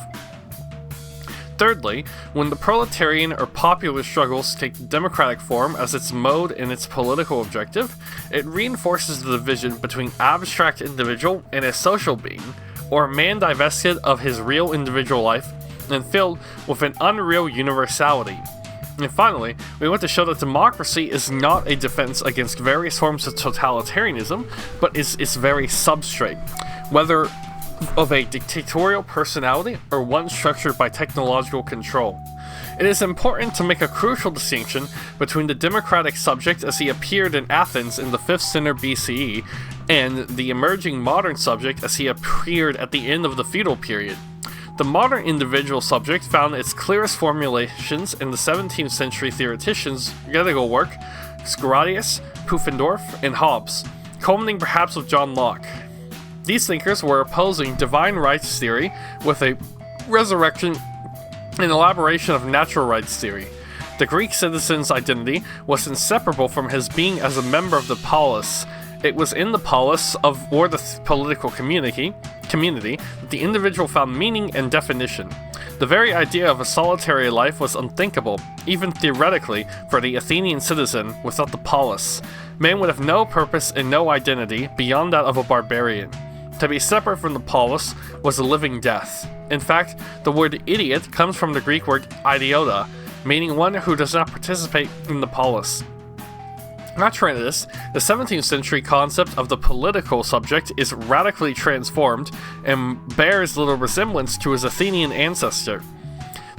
Thirdly, when the proletarian or popular struggles take democratic form as its mode and its political objective, it reinforces the division between abstract individual and a social being, or a man divested of his real individual life and filled with an unreal universality. And finally, we want to show that democracy is not a defense against various forms of totalitarianism, but is its very substrate, whether of a dictatorial personality or one structured by technological control. It is important to make a crucial distinction between the democratic subject as he appeared in Athens in the 5th century BCE and the emerging modern subject as he appeared at the end of the feudal period. The modern individual subject found its clearest formulations in the 17th century theoreticians' critical work, Grotius, Pufendorf, and Hobbes, culminating perhaps with John Locke. These thinkers were opposing divine rights theory with a resurrection and elaboration of natural rights theory. The Greek citizen's identity was inseparable from his being as a member of the polis. It was in the polis or the political community that the individual found meaning and definition. The very idea of a solitary life was unthinkable, even theoretically, for the Athenian citizen without the polis. Man would have no purpose and no identity beyond that of a barbarian. To be separate from the polis was a living death. In fact, the word idiot comes from the Greek word idiota, meaning one who does not participate in the polis. Contrary to this, the 17th century concept of the political subject is radically transformed and bears little resemblance to his Athenian ancestor.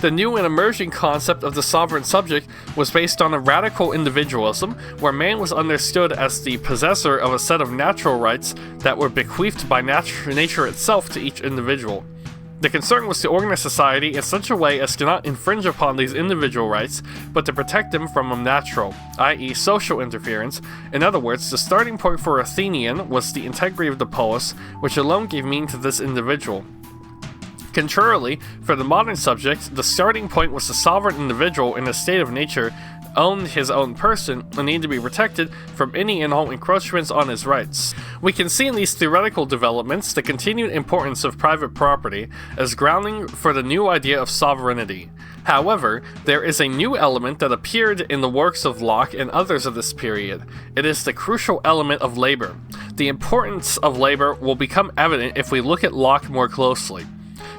The new and emerging concept of the sovereign subject was based on a radical individualism, where man was understood as the possessor of a set of natural rights that were bequeathed by nature itself to each individual. The concern was to organize society in such a way as to not infringe upon these individual rights, but to protect them from unnatural, i.e. social interference. In other words, the starting point for Athenian was the integrity of the polis, which alone gave meaning to this individual. Contrarily, for the modern subject, the starting point was the sovereign individual in a state of nature, owned his own person, and needed to be protected from any and all encroachments on his rights. We can see in these theoretical developments the continued importance of private property as grounding for the new idea of sovereignty. However, there is a new element that appeared in the works of Locke and others of this period. It is the crucial element of labor. The importance of labor will become evident if we look at Locke more closely.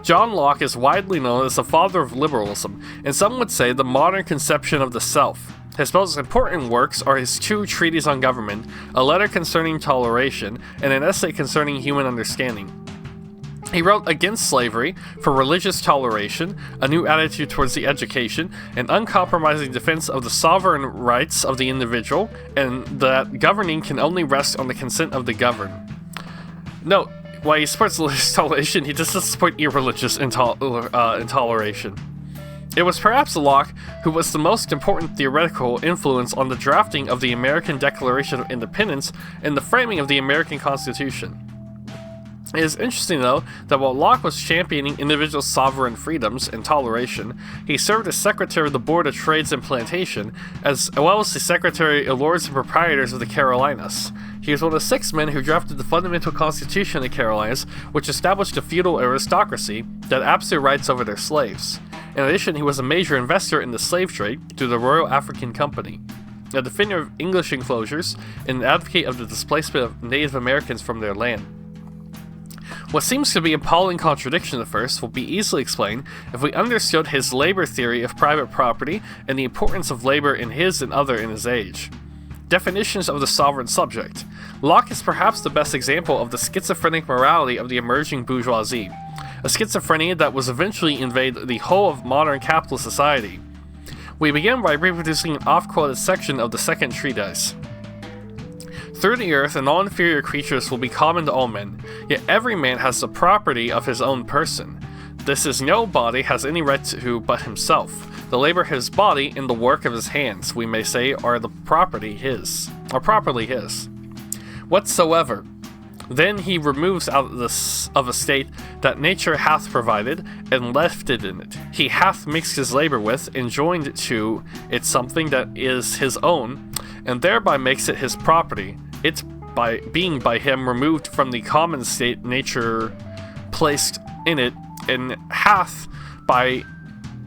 John Locke is widely known as the father of liberalism, and some would say the modern conception of the self. His most important works are his two treatises on government, a letter concerning toleration, and an essay concerning human understanding. He wrote against slavery, for religious toleration, a new attitude towards the education, an uncompromising defense of the sovereign rights of the individual, and that governing can only rest on the consent of the governed. Note, While he supports religious toleration, he does not support irreligious intoleration. It was perhaps Locke who was the most important theoretical influence on the drafting of the American Declaration of Independence and the framing of the American Constitution. It is interesting, though, that while Locke was championing individual sovereign freedoms and toleration, he served as Secretary of the Board of Trades and Plantation, as well as the Secretary of Lords and Proprietors of the Carolinas. He was one of 6 men who drafted the fundamental constitution of the Carolinas, which established a feudal aristocracy that had absolute rights over their slaves. In addition, he was a major investor in the slave trade through the Royal African Company, a defender of English enclosures, and an advocate of the displacement of Native Americans from their land. What seems to be an appalling contradiction at first will be easily explained if we understood his labor theory of private property and the importance of labor in his and other in his age. Definitions of the sovereign subject. Locke is perhaps the best example of the schizophrenic morality of the emerging bourgeoisie, a schizophrenia that was eventually invade the whole of modern capitalist society. We begin by reproducing an oft-quoted section of the second treatise. Through the earth and all inferior creatures will be common to all men, yet every man has the property of his own person. This is no body has any right to but himself. The labor of his body and the work of his hands, we may say, are properly his. Whatsoever. Then he removes out of a state that nature hath provided, and left it in it. He hath mixed his labor with, and joined to it something that is his own, and thereby makes it his property. It by being by him removed from the common state nature placed in it, and hath by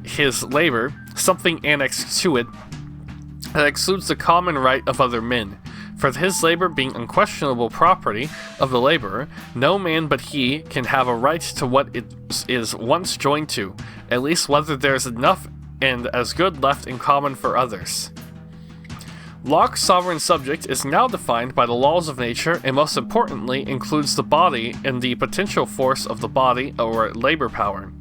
his labor something annexed to it that excludes the common right of other men. For his labor being unquestionable property of the laborer, no man but he can have a right to what it is once joined to, at least whether there is enough and as good left in common for others. Locke's sovereign subject is now defined by the laws of nature and most importantly includes the body and the potential force of the body or labor power.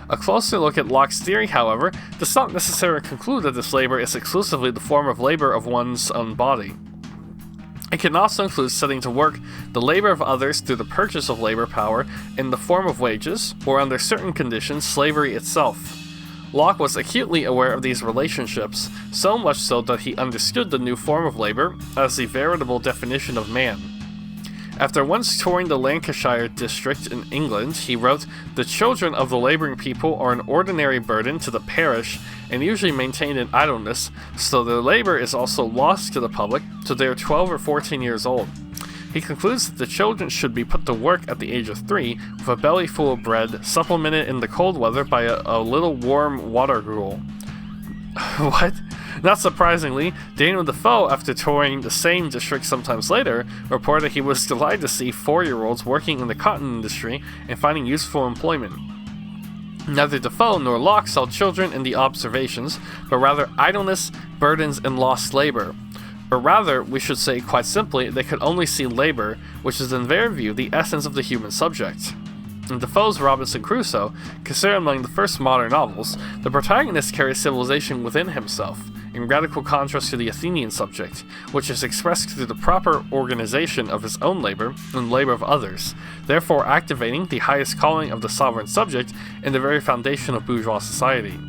A closer look at Locke's theory, however, does not necessarily conclude that this labor is exclusively the form of labor of one's own body. It can also include setting to work the labor of others through the purchase of labor power in the form of wages, or under certain conditions, slavery itself. Locke was acutely aware of these relationships, so much so that he understood the new form of labor as the veritable definition of man. After once touring the Lancashire district in England, he wrote, "The children of the laboring people are an ordinary burden to the parish and usually maintained in idleness, so their labor is also lost to the public till they are 12 or 14 years old." He concludes that the children should be put to work at the age of 3 with a belly full of bread, supplemented in the cold weather by a little warm water gruel. What? Not surprisingly, Daniel Defoe, after touring the same district sometimes later, reported he was delighted to see 4-year-olds working in the cotton industry and finding useful employment. Neither Defoe nor Locke saw children in the observations, but rather idleness, burdens, and lost labor. Or rather, we should say quite simply, they could only see labor, which is in their view the essence of the human subject. In Defoe's Robinson Crusoe, considered among the first modern novels, the protagonist carries civilization within himself, in radical contrast to the Athenian subject, which is expressed through the proper organization of his own labor and labor of others, therefore activating the highest calling of the sovereign subject and the very foundation of bourgeois society.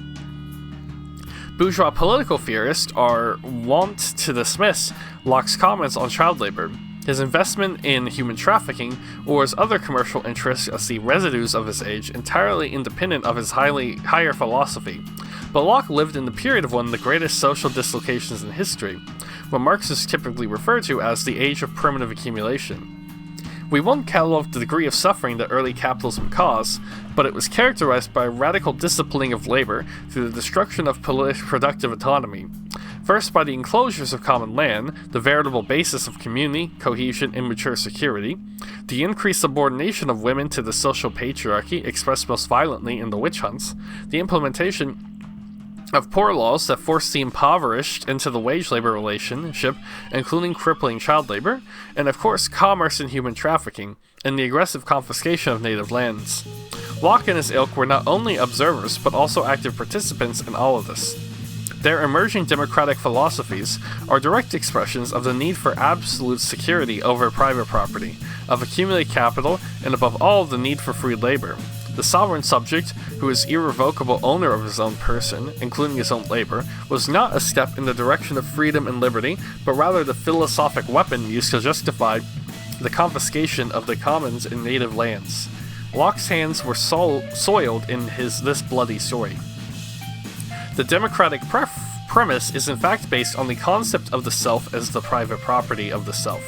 Bourgeois political theorists are wont to dismiss Locke's comments on child labor, his investment in human trafficking, or his other commercial interests as the residues of his age, entirely independent of his higher philosophy. But Locke lived in the period of one of the greatest social dislocations in history, what Marxists typically refer to as the age of primitive accumulation. We won't catalog the degree of suffering that early capitalism caused, but it was characterized by a radical disciplining of labor through the destruction of productive autonomy. First by the enclosures of common land, the veritable basis of community, cohesion, and mature security, the increased subordination of women to the social patriarchy expressed most violently in the witch hunts, the implementation of poor laws that forced the impoverished into the wage labor relationship, including crippling child labor, and of course commerce and human trafficking, and the aggressive confiscation of native lands. Locke and his ilk were not only observers, but also active participants in all of this. Their emerging democratic philosophies are direct expressions of the need for absolute security over private property, of accumulated capital, and above all, the need for free labor. The sovereign subject, who is irrevocable owner of his own person, including his own labor, was not a step in the direction of freedom and liberty, but rather the philosophic weapon used to justify the confiscation of the commons in native lands. Locke's hands were soiled in this bloody story. The democratic premise is in fact based on the concept of the self as the private property of the self.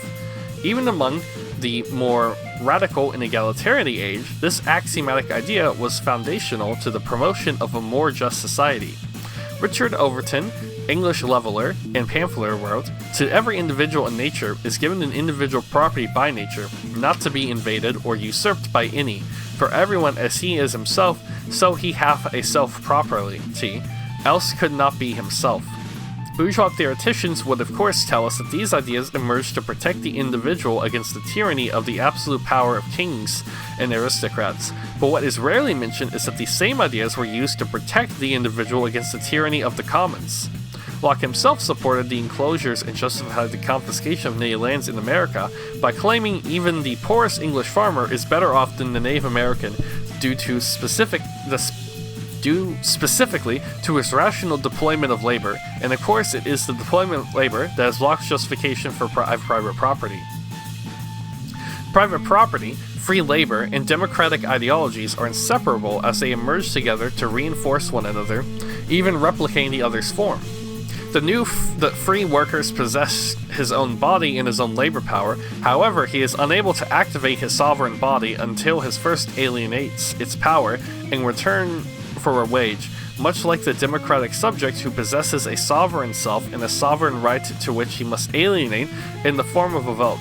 Even among the more radical and egalitarian age, this axiomatic idea was foundational to the promotion of a more just society. Richard Overton, English leveler and pamphleteer, wrote, "To every individual in nature is given an individual property by nature, not to be invaded or usurped by any. For everyone as he is himself, so he hath a self-property, else could not be himself." Bourgeois theoreticians would of course tell us that these ideas emerged to protect the individual against the tyranny of the absolute power of kings and aristocrats, but what is rarely mentioned is that these same ideas were used to protect the individual against the tyranny of the commons. Locke himself supported the enclosures and justified the confiscation of native lands in America by claiming even the poorest English farmer is better off than the native American due specifically to his rational deployment of labor, and of course it is the deployment of labor that is Locke's justification for private property. Private property, free labor, and democratic ideologies are inseparable as they emerge together to reinforce one another, even replicating the other's form. The free workers possess his own body and his own labor power, however he is unable to activate his sovereign body until he first alienates its power in return for a wage, much like the democratic subject who possesses a sovereign self and a sovereign right to which he must alienate in the form of a vote.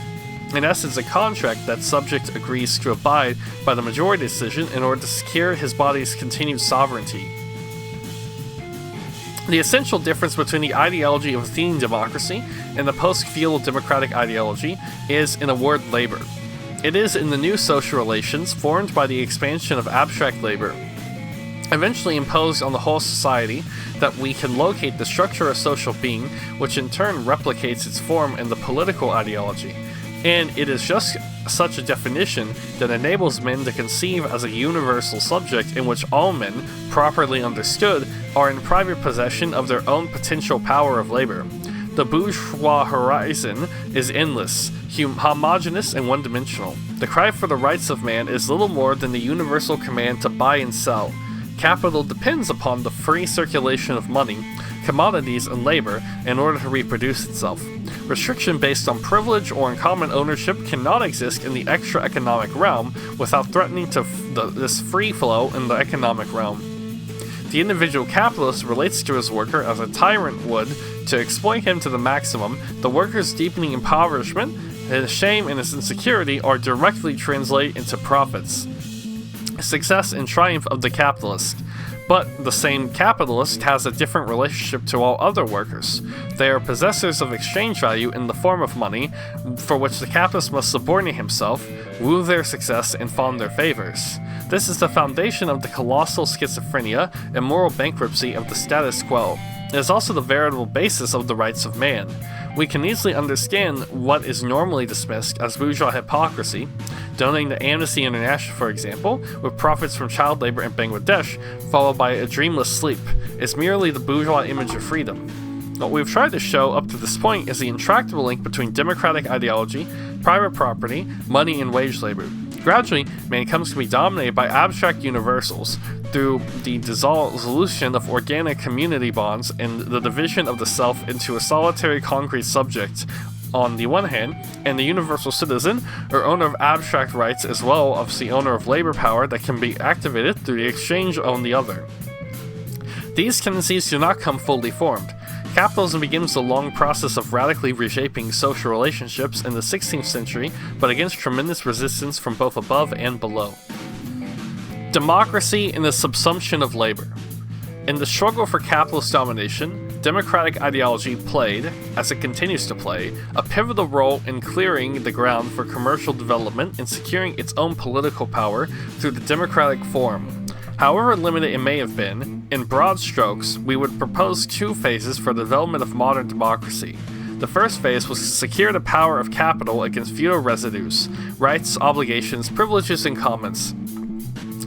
In essence, a contract that subject agrees to abide by the majority decision in order to secure his body's continued sovereignty. The essential difference between the ideology of Athenian democracy and the post-feudal democratic ideology is, in a word, labor. It is in the new social relations formed by the expansion of abstract labor, eventually imposed on the whole society, that we can locate the structure of social being, which in turn replicates its form in the political ideology. And it is just such a definition that enables men to conceive as a universal subject in which all men, properly understood, are in private possession of their own potential power of labor. The bourgeois horizon is endless, homogeneous, and one-dimensional. The cry for the rights of man is little more than the universal command to buy and sell. Capital depends upon the free circulation of money, commodities, and labor in order to reproduce itself. Restriction based on privilege or in common ownership cannot exist in the extra-economic realm without threatening this free flow in the economic realm. The individual capitalist relates to his worker as a tyrant would to exploit him to the maximum. The worker's deepening impoverishment, his shame, and his insecurity are directly translated into profits. Success and triumph of the capitalist. But the same capitalist has a different relationship to all other workers. They are possessors of exchange value in the form of money, for which the capitalist must subordinate himself, woo their success, and fawn their favors. This is the foundation of the colossal schizophrenia and moral bankruptcy of the status quo. It is also the veritable basis of the rights of man. We can easily understand what is normally dismissed as bourgeois hypocrisy, donating to Amnesty International, for example, with profits from child labor in Bangladesh, followed by a dreamless sleep, is merely the bourgeois image of freedom. What we've tried to show up to this point is the intractable link between democratic ideology, private property, money, and wage labor. Gradually, man comes to be dominated by abstract universals through the dissolution of organic community bonds and the division of the self into a solitary concrete subject on the one hand, and the universal citizen, or owner of abstract rights as well as the owner of labor power that can be activated through the exchange on the other. These tendencies do not come fully formed. Capitalism begins the long process of radically reshaping social relationships in the 16th century, but against tremendous resistance from both above and below. Democracy and the subsumption of labor. In the struggle for capitalist domination, democratic ideology played, as it continues to play, a pivotal role in clearing the ground for commercial development and securing its own political power through the democratic form. However limited it may have been, in broad strokes, we would propose two phases for the development of modern democracy. The first phase was to secure the power of capital against feudal residues, rights, obligations, privileges, and commons.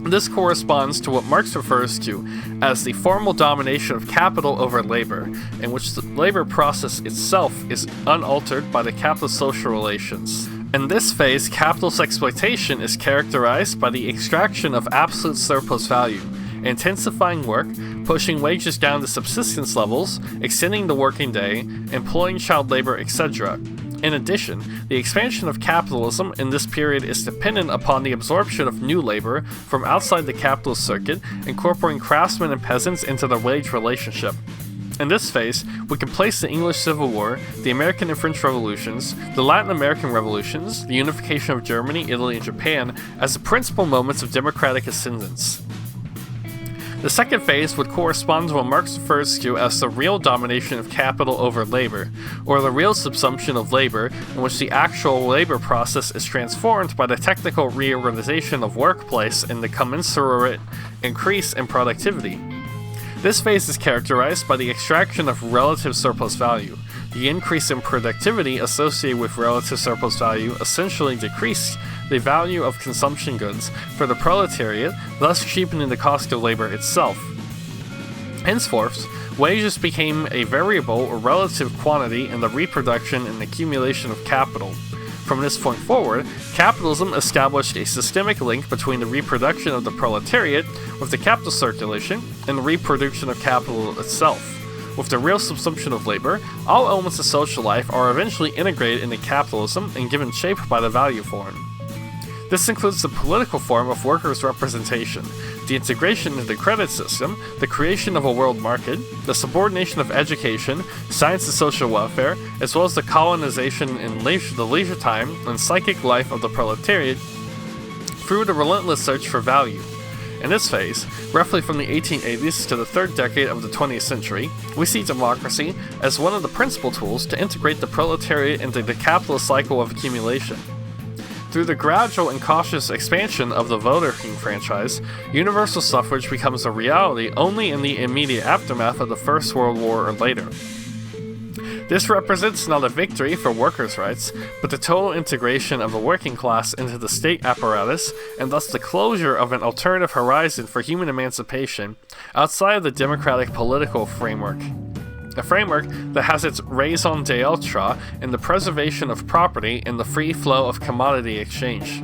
This corresponds to what Marx refers to as the formal domination of capital over labor, in which the labor process itself is unaltered by the capitalist social relations. In this phase, capitalist exploitation is characterized by the extraction of absolute surplus value, intensifying work, pushing wages down to subsistence levels, extending the working day, employing child labor, etc. In addition, the expansion of capitalism in this period is dependent upon the absorption of new labor from outside the capitalist circuit, incorporating craftsmen and peasants into the wage relationship. In this phase, we can place the English Civil War, the American and French revolutions, the Latin American revolutions, the unification of Germany, Italy, and Japan as the principal moments of democratic ascendance. The second phase would correspond to what Marx refers to as the real domination of capital over labor, or the real subsumption of labor, in which the actual labor process is transformed by the technical reorganization of workplace and the commensurate increase in productivity. This phase is characterized by the extraction of relative surplus value. The increase in productivity associated with relative surplus value essentially decreased the value of consumption goods for the proletariat, thus cheapening the cost of labor itself. Henceforth, wages became a variable or relative quantity in the reproduction and accumulation of capital. From this point forward, capitalism established a systemic link between the reproduction of the proletariat with the capital circulation and the reproduction of capital itself. With the real subsumption of labor, all elements of social life are eventually integrated into capitalism and given shape by the value form. This includes the political form of workers' representation, the integration into the credit system, the creation of a world market, the subordination of education, science and social welfare, as well as the colonization in the leisure time and psychic life of the proletariat through the relentless search for value. In this phase, roughly from the 1880s to the third decade of the 20th century, we see democracy as one of the principal tools to integrate the proletariat into the capitalist cycle of accumulation. Through the gradual and cautious expansion of the voting franchise, universal suffrage becomes a reality only in the immediate aftermath of the First World War or later. This represents not a victory for workers' rights, but the total integration of the working class into the state apparatus, and thus the closure of an alternative horizon for human emancipation outside of the democratic political framework. A framework that has its raison d'etre in the preservation of property and the free flow of commodity exchange.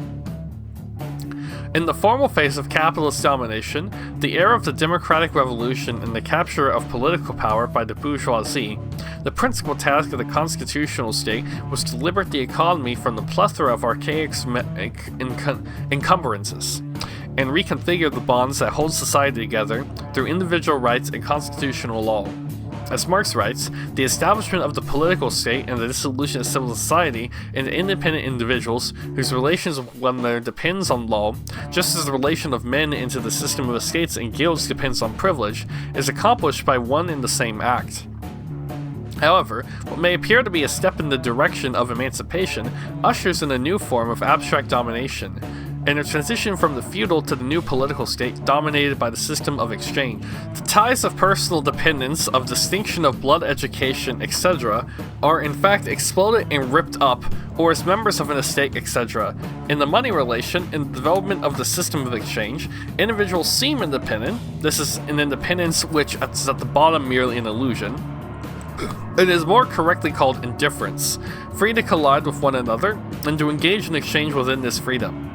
In the formal phase of capitalist domination, the era of the democratic revolution and the capture of political power by the bourgeoisie, the principal task of the constitutional state was to liberate the economy from the plethora of archaic encumbrances, and reconfigure the bonds that hold society together through individual rights and constitutional law. As Marx writes, the establishment of the political state and the dissolution of civil society into independent individuals whose relations with one another depends on law, just as the relation of men into the system of estates and guilds depends on privilege, is accomplished by one and the same act. However, what may appear to be a step in the direction of emancipation ushers in a new form of abstract domination, and a transition from the feudal to the new political state dominated by the system of exchange. The ties of personal dependence, of distinction of blood education, etc., are in fact exploded and ripped up, or as members of an estate, etc. In the money relation, in the development of the system of exchange, individuals seem independent. This is an independence which is at the bottom merely an illusion. It is more correctly called indifference, free to collide with one another, and to engage in exchange within this freedom.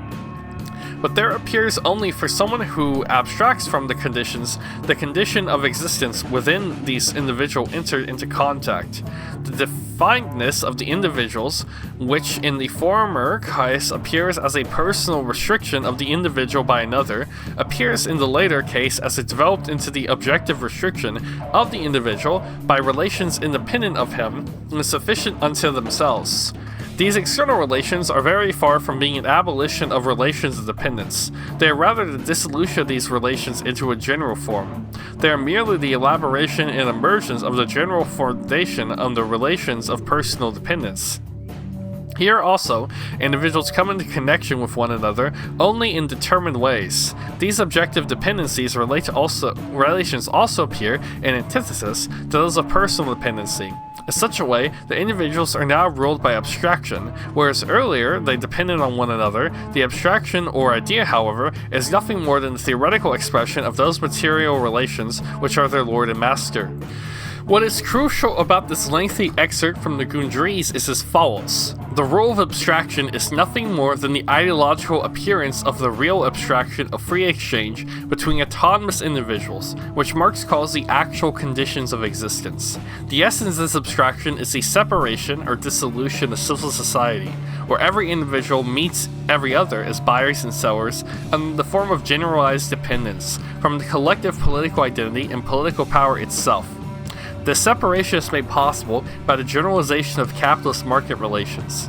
But there appears only for someone who abstracts from the condition of existence within these individuals entered into contact. The definedness of the individuals, which in the former case appears as a personal restriction of the individual by another, appears in the later case as it developed into the objective restriction of the individual by relations independent of him and sufficient unto themselves. These external relations are very far from being an abolition of relations of dependence. They are rather the dissolution of these relations into a general form. They are merely the elaboration and emergence of the general foundation of the relations of personal dependence. Here also, individuals come into connection with one another only in determined ways. These objective dependencies relations also appear in antithesis to those of personal dependency. In such a way, the individuals are now ruled by abstraction, whereas earlier they depended on one another. The abstraction or idea, however, is nothing more than the theoretical expression of those material relations which are their lord and master. What is crucial about this lengthy excerpt from the Gundries is as follows. The rule of abstraction is nothing more than the ideological appearance of the real abstraction of free exchange between autonomous individuals, which Marx calls the actual conditions of existence. The essence of this abstraction is the separation or dissolution of civil society, where every individual meets every other as buyers and sellers under the form of generalized dependence from the collective political identity and political power itself. This separation is made possible by the generalization of capitalist market relations.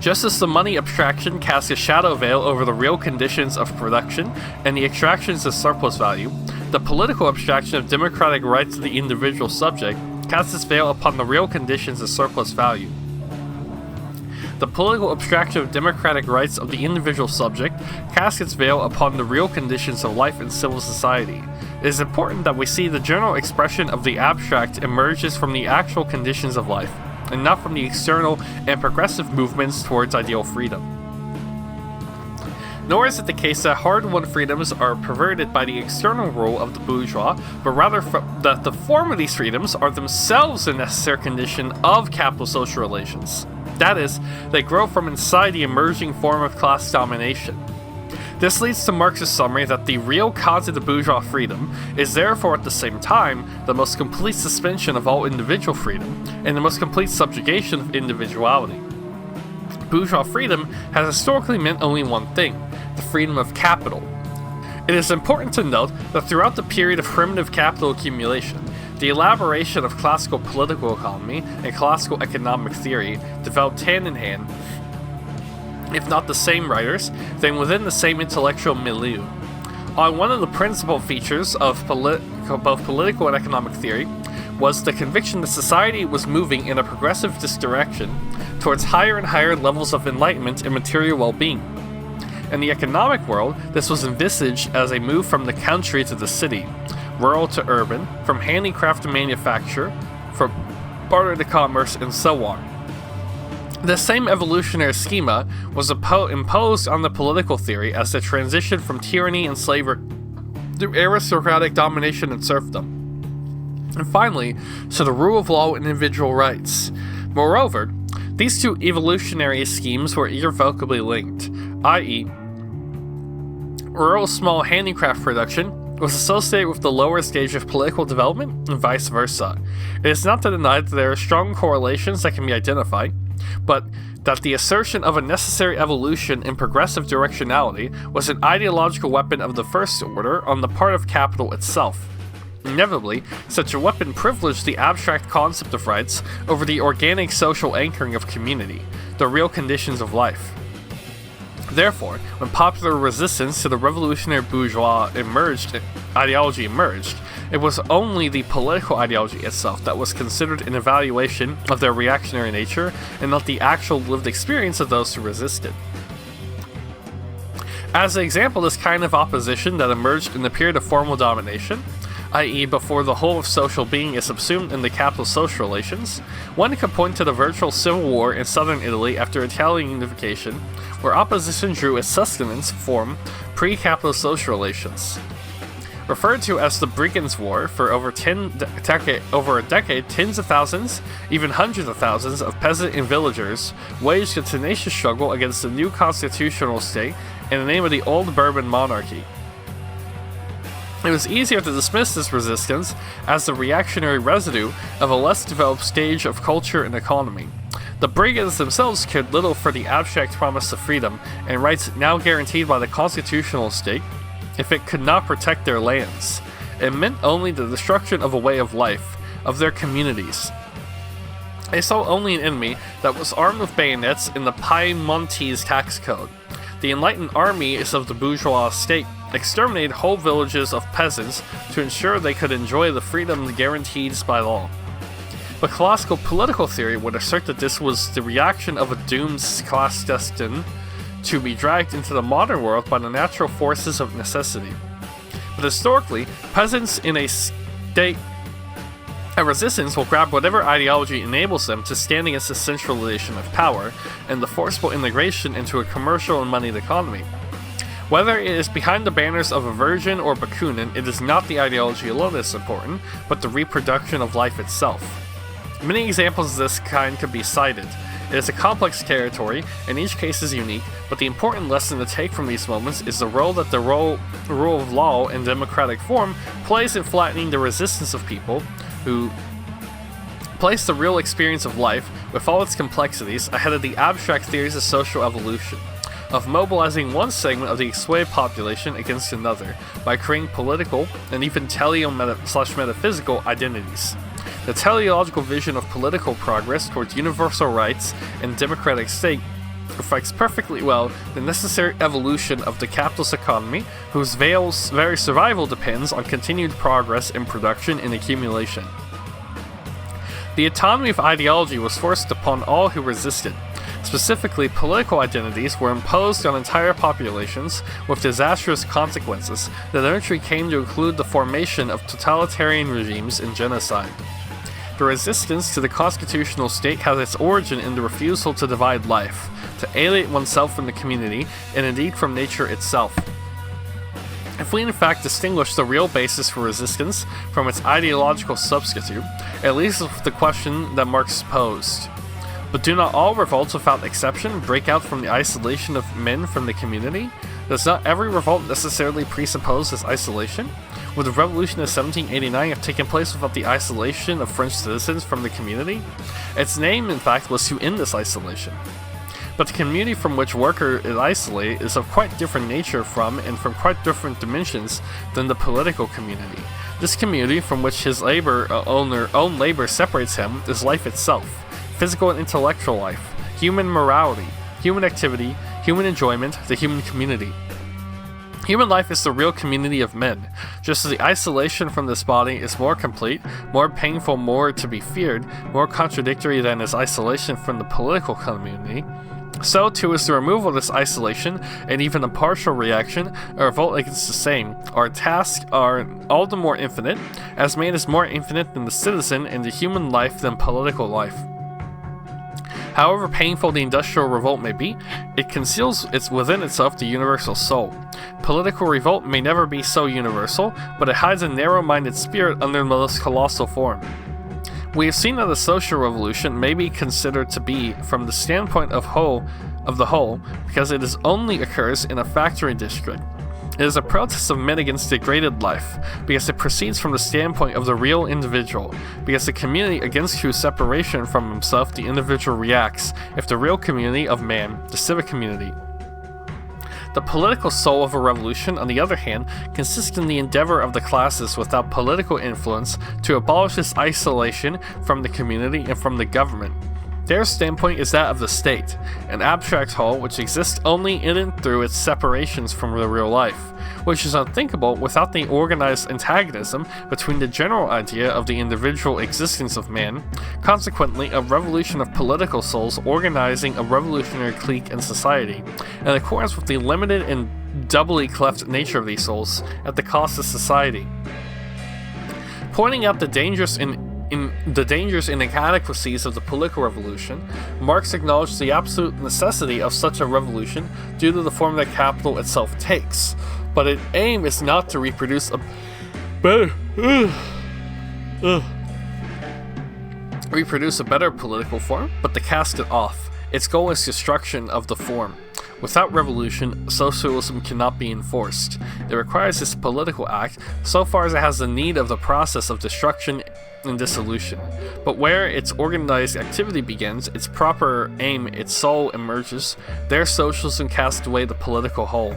Just as the money abstraction casts a shadow veil over the real conditions of production and the extractions of surplus value, the political abstraction of democratic rights of the individual subject casts its veil upon the real conditions of surplus value. The political abstraction of democratic rights of the individual subject casts its veil upon the real conditions of life in civil society. It is important that we see the general expression of the abstract emerges from the actual conditions of life, and not from the external and progressive movements towards ideal freedom. Nor is it the case that hard-won freedoms are perverted by the external rule of the bourgeois, but rather that the form of these freedoms are themselves a necessary condition of capital social relations. That is, they grow from inside the emerging form of class domination. This leads to Marx's summary that the real content of bourgeois freedom is therefore at the same time the most complete suspension of all individual freedom and the most complete subjugation of individuality. Bourgeois freedom has historically meant only one thing, the freedom of capital. It is important to note that throughout the period of primitive capital accumulation, the elaboration of classical political economy and classical economic theory developed hand in hand, if not the same writers, then within the same intellectual milieu. One of the principal features of both political and economic theory was the conviction that society was moving in a progressive direction towards higher and higher levels of enlightenment and material well-being. In the economic world, this was envisaged as a move from the country to the city, rural to urban, from handicraft to manufacture, from barter to commerce, and so on. The same evolutionary schema was imposed on the political theory as the transition from tyranny and slavery through aristocratic domination and serfdom, and finally to the rule of law and individual rights. Moreover, these two evolutionary schemes were irrevocably linked, i.e., rural small handicraft production was associated with the lower stage of political development and vice versa. It is not to deny that there are strong correlations that can be identified, but that the assertion of a necessary evolution in progressive directionality was an ideological weapon of the first order on the part of capital itself. Inevitably, such a weapon privileged the abstract concept of rights over the organic social anchoring of community, the real conditions of life. Therefore, when popular resistance to the revolutionary bourgeois ideology emerged, it was only the political ideology itself that was considered an evaluation of their reactionary nature, and not the actual lived experience of those who resisted. As an example of this kind of opposition that emerged in the period of formal domination, i.e. before the whole of social being is subsumed in the capital social relations, one could point to the virtual civil war in southern Italy after Italian unification, where opposition drew its sustenance from pre-capital social relations. Referred to as the Brigands' War, for over a decade, tens of thousands, even hundreds of thousands of peasant and villagers waged a tenacious struggle against the new constitutional state in the name of the old Bourbon monarchy. It was easier to dismiss this resistance as the reactionary residue of a less developed stage of culture and economy. The brigands themselves cared little for the abstract promise of freedom and rights now guaranteed by the constitutional state if it could not protect their lands. It meant only the destruction of a way of life, of their communities. They saw only an enemy that was armed with bayonets in the Piemontese tax code. The enlightened armies of the bourgeois state exterminated whole villages of peasants to ensure they could enjoy the freedom guaranteed by law. But classical political theory would assert that this was the reaction of a doomed class destined to be dragged into the modern world by the natural forces of necessity. But historically, peasants in a state of resistance will grab whatever ideology enables them to stand against the centralization of power and the forcible integration into a commercial and moneyed economy. Whether it is behind the banners of aversion or Bakunin, it is not the ideology alone that is important, but the reproduction of life itself. Many examples of this kind could be cited. It is a complex territory, and each case is unique, but the important lesson to take from these moments is the role that the rule of law in democratic form plays in flattening the resistance of people who place the real experience of life, with all its complexities, ahead of the abstract theories of social evolution, of mobilizing one segment of the exploited population against another, by creating political and even metaphysical identities. The teleological vision of political progress towards universal rights and democratic state reflects perfectly well the necessary evolution of the capitalist economy, whose very survival depends on continued progress in production and accumulation. The autonomy of ideology was forced upon all who resisted. Specifically, political identities were imposed on entire populations with disastrous consequences that eventually came to include the formation of totalitarian regimes and genocide. The resistance to the constitutional state has its origin in the refusal to divide life, to alienate oneself from the community, and indeed from nature itself. If we in fact distinguish the real basis for resistance from its ideological substitute, it leaves us with the question that Marx posed. But do not all revolts without exception break out from the isolation of men from the community? Does not every revolt necessarily presuppose this isolation? Would the revolution of 1789 have taken place without the isolation of French citizens from the community? Its name, in fact, was to end this isolation. But the community from which worker is isolated is of quite different nature from, and from quite different dimensions than the political community. This community from which his own labor separates him is life itself, physical and intellectual life, human morality, human activity, human enjoyment, the human community. Human life is the real community of men. Just as the isolation from this body is more complete, more painful, more to be feared, more contradictory than his isolation from the political community, so too is the removal of this isolation, and even a partial reaction, a revolt against the same. Our tasks are all the more infinite, as man is more infinite than the citizen and the human life than political life. However painful the industrial revolt may be, it conceals within itself the universal soul. Political revolt may never be so universal, but it hides a narrow-minded spirit under the most colossal form. We have seen that the social revolution may be considered to be, from the standpoint of the whole, because it only occurs in a factory district. It is a protest of men against degraded life, because it proceeds from the standpoint of the real individual, because the community against whose separation from himself the individual reacts, if the real community of man, the civic community. The political soul of a revolution, on the other hand, consists in the endeavor of the classes without political influence to abolish this isolation from the community and from the government. Their standpoint is that of the state, an abstract whole which exists only in and through its separations from the real life, which is unthinkable without the organized antagonism between the general idea of the individual existence of man, consequently a revolution of political souls organizing a revolutionary clique in society, in accordance with the limited and doubly cleft nature of these souls, at the cost of society. Pointing out the dangerous inadequacies of the political revolution, Marx acknowledged the absolute necessity of such a revolution due to the form that capital itself takes. But its aim is not to reproduce a better political form, but to cast it off. Its goal is destruction of the form. Without revolution, socialism cannot be enforced. It requires this political act so far as it has the need of the process of destruction and dissolution. But where its organized activity begins, its proper aim, its soul emerges, there socialism casts away the political whole.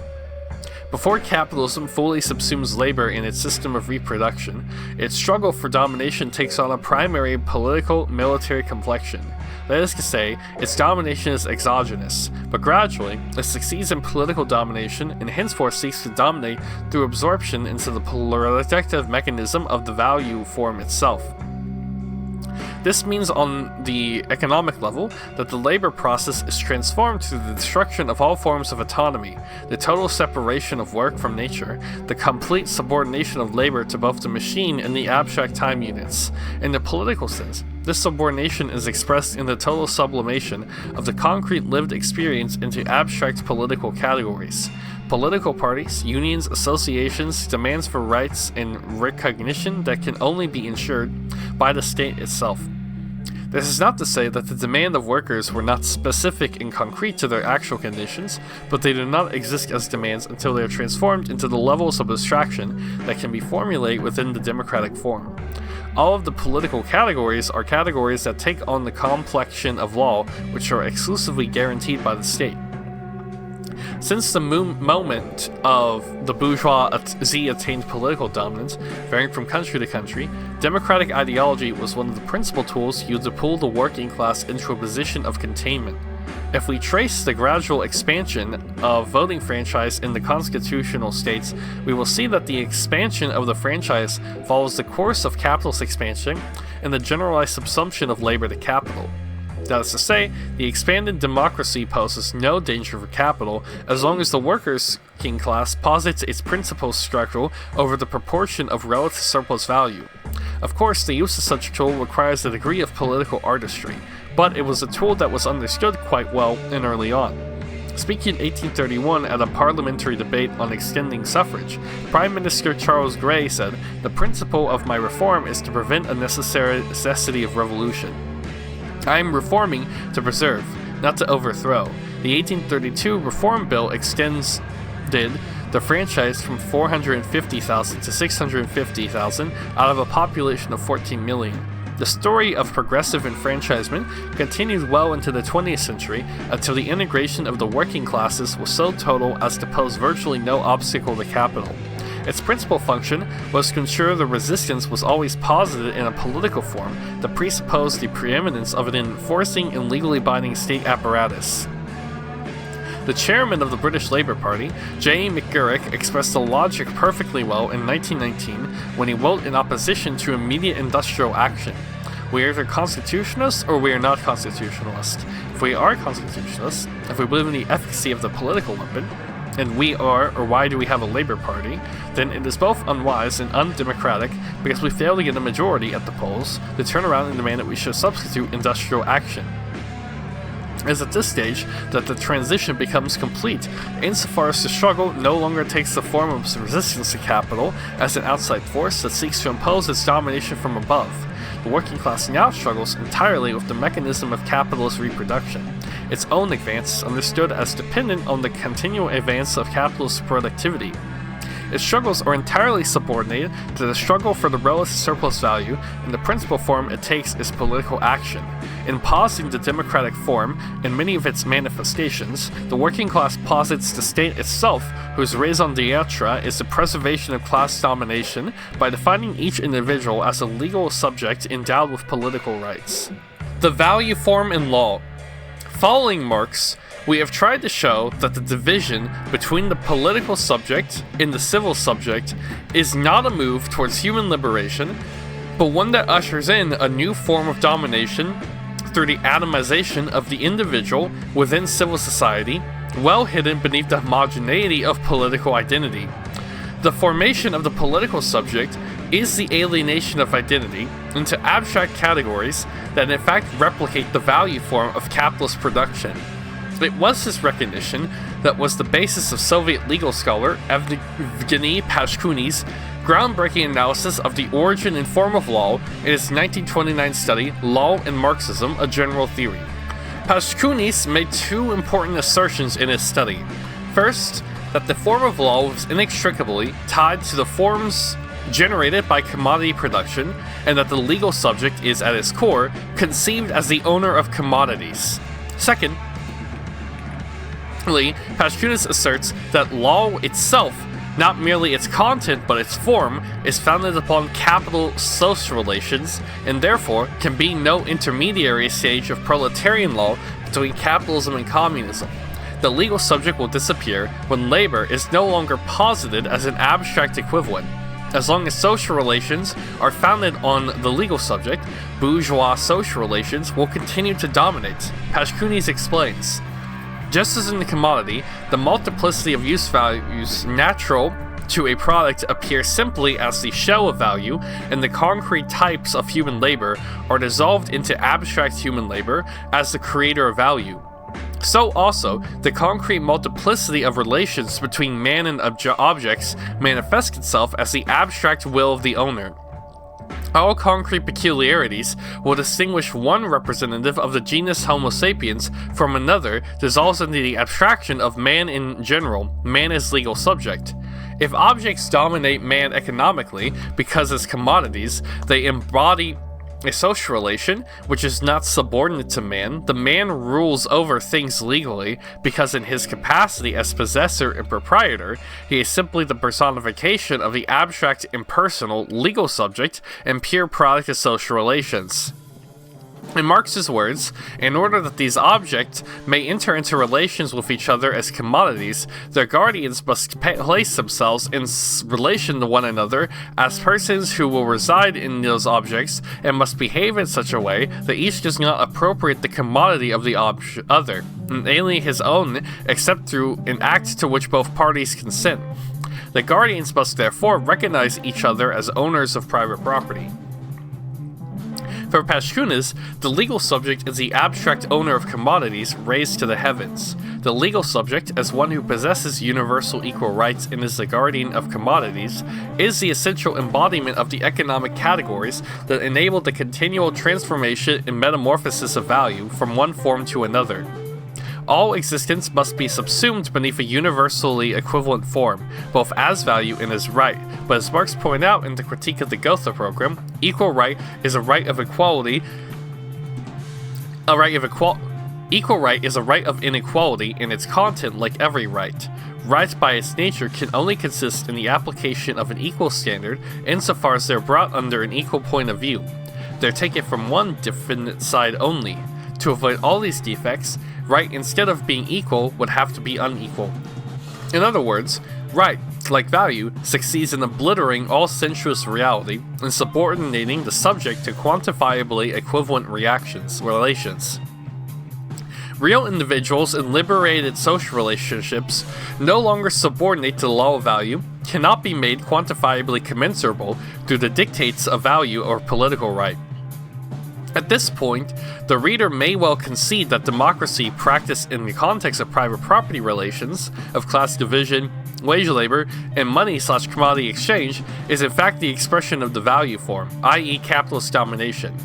Before capitalism fully subsumes labor in its system of reproduction, its struggle for domination takes on a primary political, military complexion. That is to say, its domination is exogenous, but gradually, it succeeds in political domination and henceforth seeks to dominate through absorption into the protective mechanism of the value form itself. This means on the economic level that the labor process is transformed through the destruction of all forms of autonomy, the total separation of work from nature, the complete subordination of labor to both the machine and the abstract time units. In the political sense, this subordination is expressed in the total sublimation of the concrete lived experience into abstract political categories. Political parties, unions, associations, demands for rights and recognition that can only be ensured by the state itself. This is not to say that the demand of workers were not specific and concrete to their actual conditions, but they do not exist as demands until they are transformed into the levels of abstraction that can be formulated within the democratic form. All of the political categories are categories that take on the complexion of law, which are exclusively guaranteed by the state. Since the moment of the bourgeoisie attained political dominance, varying from country to country, democratic ideology was one of the principal tools used to pull the working class into a position of containment. If we trace the gradual expansion of voting franchise in the constitutional states, we will see that the expansion of the franchise follows the course of capitalist expansion and the generalized subsumption of labor to capital. That is to say, the expanded democracy poses no danger for capital as long as the working class posits its principal struggle over the proportion of relative surplus value. Of course, the use of such a tool requires a degree of political artistry, but it was a tool that was understood quite well and early on. Speaking in 1831 at a parliamentary debate on extending suffrage, Prime Minister Charles Grey said, "The principle of my reform is to prevent a necessity of revolution. I am reforming to preserve, not to overthrow." The 1832 Reform Bill extended the franchise from 450,000 to 650,000 out of a population of 14 million. The story of progressive enfranchisement continued well into the 20th century until the integration of the working classes was so total as to pose virtually no obstacle to capital. Its principal function was to ensure the resistance was always posited in a political form that presupposed the preeminence of an enforcing and legally binding state apparatus. The chairman of the British Labour Party, J. McGurk, expressed the logic perfectly well in 1919 when he wrote in opposition to immediate industrial action. "We are either constitutionalists or we are not constitutionalists. If we are constitutionalists, if we believe in the efficacy of the political weapon, and we are, or why do we have a Labour Party, then it is both unwise and undemocratic because we fail to get a majority at the polls to turn around and demand that we should substitute industrial action." It is at this stage that the transition becomes complete, insofar as the struggle no longer takes the form of resistance to capital as an outside force that seeks to impose its domination from above. The working class now struggles entirely with the mechanism of capitalist reproduction. Its own advance is understood as dependent on the continual advance of capitalist productivity. Its struggles are entirely subordinated to the struggle for the relative surplus value, and the principal form it takes is political action. In positing the democratic form in many of its manifestations, the working class posits the state itself, whose raison d'etre is the preservation of class domination by defining each individual as a legal subject endowed with political rights. The value form in law. Following Marx, we have tried to show that the division between the political subject and the civil subject is not a move towards human liberation, but one that ushers in a new form of domination through the atomization of the individual within civil society, well hidden beneath the homogeneity of political identity. The formation of the political subject is the alienation of identity into abstract categories that in fact replicate the value form of capitalist production. It was this recognition that was the basis of Soviet legal scholar Evgeny Pashkuny's groundbreaking analysis of the origin and form of law in his 1929 study, Law and Marxism, A General Theory. Pashkuny made two important assertions in his study. First, that the form of law was inextricably tied to the forms generated by commodity production, and that the legal subject is, at its core, conceived as the owner of commodities. Second, Pashkuny asserts that law itself, not merely its content but its form, is founded upon capital social relations, and therefore can be no intermediary stage of proletarian law between capitalism and communism. The legal subject will disappear when labor is no longer posited as an abstract equivalent. As long as social relations are founded on the legal subject, bourgeois social relations will continue to dominate. Pashkunis explains, just as in the commodity, the multiplicity of use values natural to a product appear simply as the shell of value, and the concrete types of human labor are dissolved into abstract human labor as the creator of value. So also, the concrete multiplicity of relations between man and objects manifests itself as the abstract will of the owner. All concrete peculiarities will distinguish one representative of the genus Homo sapiens from another dissolves into the abstraction of man in general, man as legal subject. If objects dominate man economically because as commodities, they embody a social relation which is not subordinate to man, the man rules over things legally because in his capacity as possessor and proprietor, he is simply the personification of the abstract, impersonal, legal subject and pure product of social relations. In Marx's words, in order that these objects may enter into relations with each other as commodities, their guardians must place themselves in relation to one another as persons who will reside in those objects and must behave in such a way that each does not appropriate the commodity of the other, and alienate his own except through an act to which both parties consent. The guardians must therefore recognize each other as owners of private property. For Pashkunas, the legal subject is the abstract owner of commodities raised to the heavens. The legal subject, as one who possesses universal equal rights and is the guardian of commodities, is the essential embodiment of the economic categories that enable the continual transformation and metamorphosis of value from one form to another. All existence must be subsumed beneath a universally equivalent form, both as value and as right, but as Marx pointed out in the Critique of the Gotha program, equal right is a right of equality. Equal right is a right of inequality in its content like every right. Right by its nature can only consist in the application of an equal standard insofar as they're brought under an equal point of view. They're taken from one definite side only. To avoid all these defects, right instead of being equal would have to be unequal. In other words, right, like value, succeeds in obliterating all sensuous reality and subordinating the subject to quantifiably equivalent relations. Real individuals in liberated social relationships, no longer subordinate to the law of value, cannot be made quantifiably commensurable through the dictates of value or political right. At this point, the reader may well concede that democracy practiced in the context of private property relations, of class division, wage labor, and money/commodity exchange is in fact the expression of the value form, i.e. capitalist domination.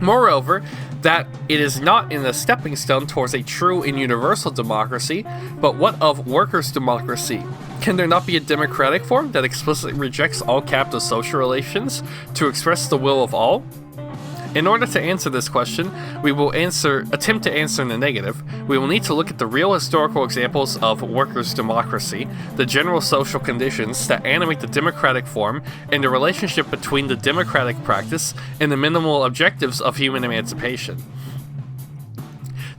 Moreover, that it is not in a stepping stone towards a true and universal democracy, but what of workers' democracy? Can there not be a democratic form that explicitly rejects all capitalist social relations to express the will of all? In order to answer this question, we will attempt to answer in the negative. We will need to look at the real historical examples of workers' democracy, the general social conditions that animate the democratic form, and the relationship between the democratic practice and the minimal objectives of human emancipation.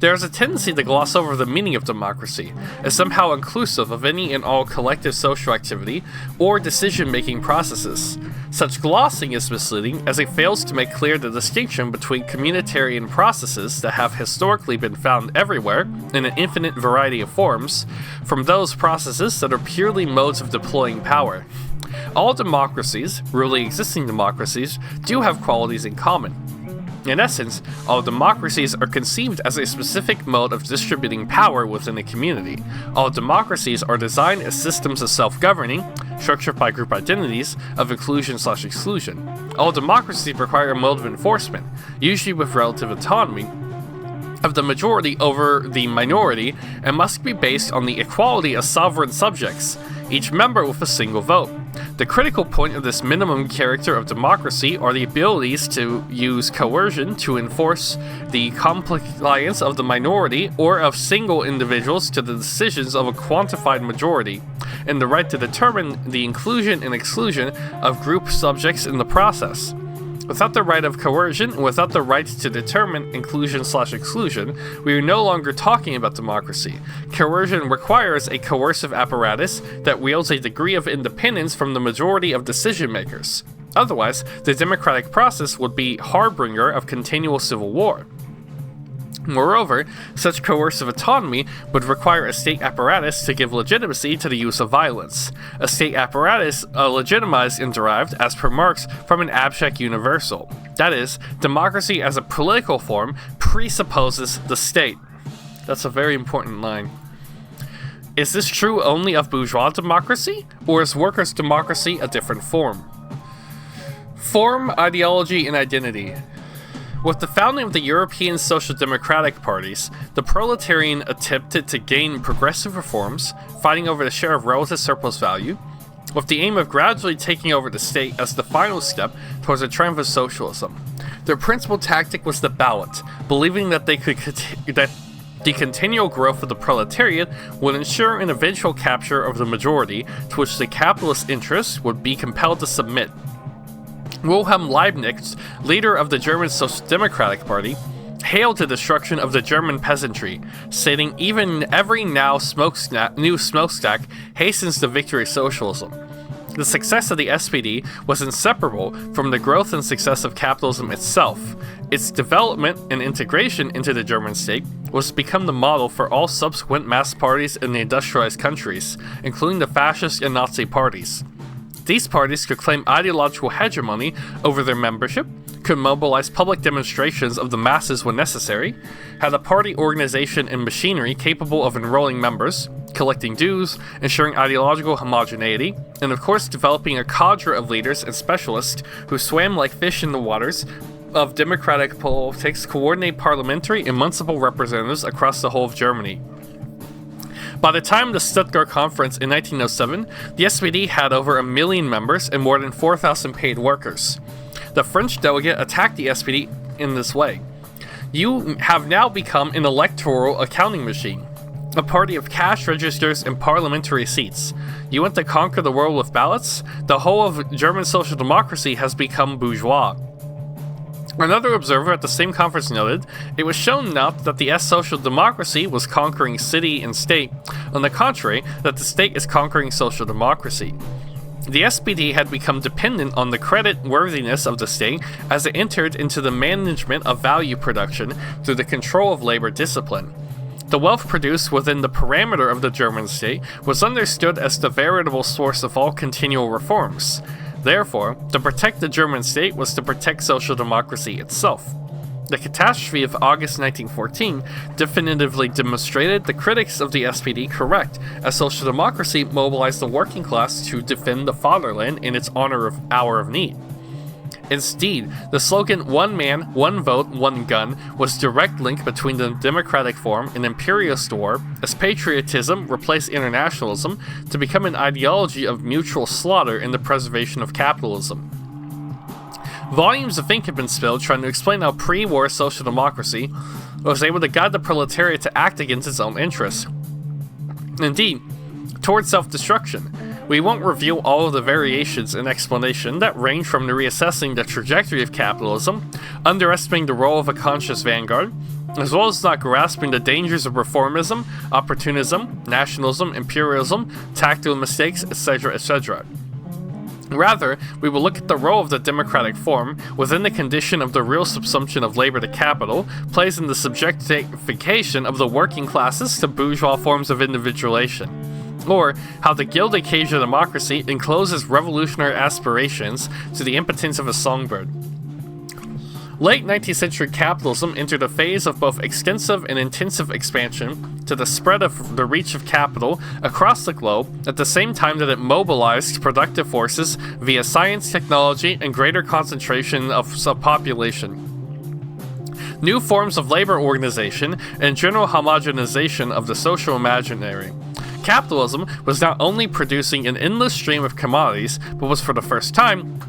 There is a tendency to gloss over the meaning of democracy, as somehow inclusive of any and all collective social activity or decision-making processes. Such glossing is misleading as it fails to make clear the distinction between communitarian processes that have historically been found everywhere in an infinite variety of forms, from those processes that are purely modes of deploying power. All democracies, really existing democracies, do have qualities in common. In essence, all democracies are conceived as a specific mode of distributing power within a community. All democracies are designed as systems of self-governing, structured by group identities, of inclusion/exclusion. All democracies require a mode of enforcement, usually with relative autonomy, of the majority over the minority, and must be based on the equality of sovereign subjects, each member with a single vote. The critical point of this minimum character of democracy are the abilities to use coercion to enforce the compliance of the minority or of single individuals to the decisions of a quantified majority, and the right to determine the inclusion and exclusion of group subjects in the process. Without the right of coercion and without the right to determine inclusion/exclusion, we are no longer talking about democracy. Coercion requires a coercive apparatus that wields a degree of independence from the majority of decision makers. Otherwise, the democratic process would be harbinger of continual civil war. Moreover, such coercive autonomy would require a state apparatus to give legitimacy to the use of violence. A state apparatus legitimized and derived, as per Marx, from an abstract universal. That is, democracy as a political form presupposes the state. That's a very important line. Is this true only of bourgeois democracy, or is workers' democracy a different form? Form, ideology, and identity. With the founding of the European Social Democratic parties, the proletarian attempted to gain progressive reforms, fighting over the share of relative surplus value, with the aim of gradually taking over the state as the final step towards the triumph of socialism. Their principal tactic was the ballot, believing that the continual growth of the proletariat would ensure an eventual capture of the majority, to which the capitalist interests would be compelled to submit. Wilhelm Leibniz, leader of the German Social Democratic Party, hailed the destruction of the German peasantry, stating even every new smokestack hastens the victory of socialism. The success of the SPD was inseparable from the growth and success of capitalism itself. Its development and integration into the German state was to become the model for all subsequent mass parties in the industrialized countries, including the fascist and Nazi parties. These parties could claim ideological hegemony over their membership, could mobilize public demonstrations of the masses when necessary, had a party organization and machinery capable of enrolling members, collecting dues, ensuring ideological homogeneity, and of course developing a cadre of leaders and specialists who swam like fish in the waters of democratic politics, coordinate parliamentary and municipal representatives across the whole of Germany. By the time of the Stuttgart Conference in 1907, the SPD had over 1 million members and more than 4,000 paid workers. The French delegate attacked the SPD in this way. You have now become an electoral accounting machine, a party of cash registers and parliamentary seats. You want to conquer the world with ballots? The whole of German social democracy has become bourgeois. Another observer at the same conference noted, it was shown not that the social democracy was conquering city and state, on the contrary, that the state is conquering social democracy. The SPD had become dependent on the credit worthiness of the state as it entered into the management of value production through the control of labor discipline. The wealth produced within the parameter of the German state was understood as the veritable source of all continual reforms. Therefore, to protect the German state was to protect social democracy itself. The catastrophe of August 1914 definitively demonstrated the critics of the SPD correct, as social democracy mobilized the working class to defend the fatherland in its hour of need. Instead, the slogan "One man, one vote, one gun" was a direct link between the democratic form and imperialist war, as patriotism replaced internationalism to become an ideology of mutual slaughter in the preservation of capitalism. Volumes of ink have been spilled trying to explain how pre-war social democracy was able to guide the proletariat to act against its own interests. Indeed, towards self-destruction. We won't review all of the variations in explanation that range from reassessing the trajectory of capitalism, underestimating the role of a conscious vanguard, as well as not grasping the dangers of reformism, opportunism, nationalism, imperialism, tactical mistakes, etc., etc. Rather, we will look at the role of the democratic form within the condition of the real subsumption of labor to capital plays in the subjectification of the working classes to bourgeois forms of individuation, or how the gilded cage of democracy encloses revolutionary aspirations to the impotence of a songbird. Late 19th century capitalism entered a phase of both extensive and intensive expansion to the spread of the reach of capital across the globe at the same time that it mobilized productive forces via science, technology, and greater concentration of subpopulation. New forms of labor organization and general homogenization of the social imaginary. Capitalism was not only producing an endless stream of commodities, but was for the first time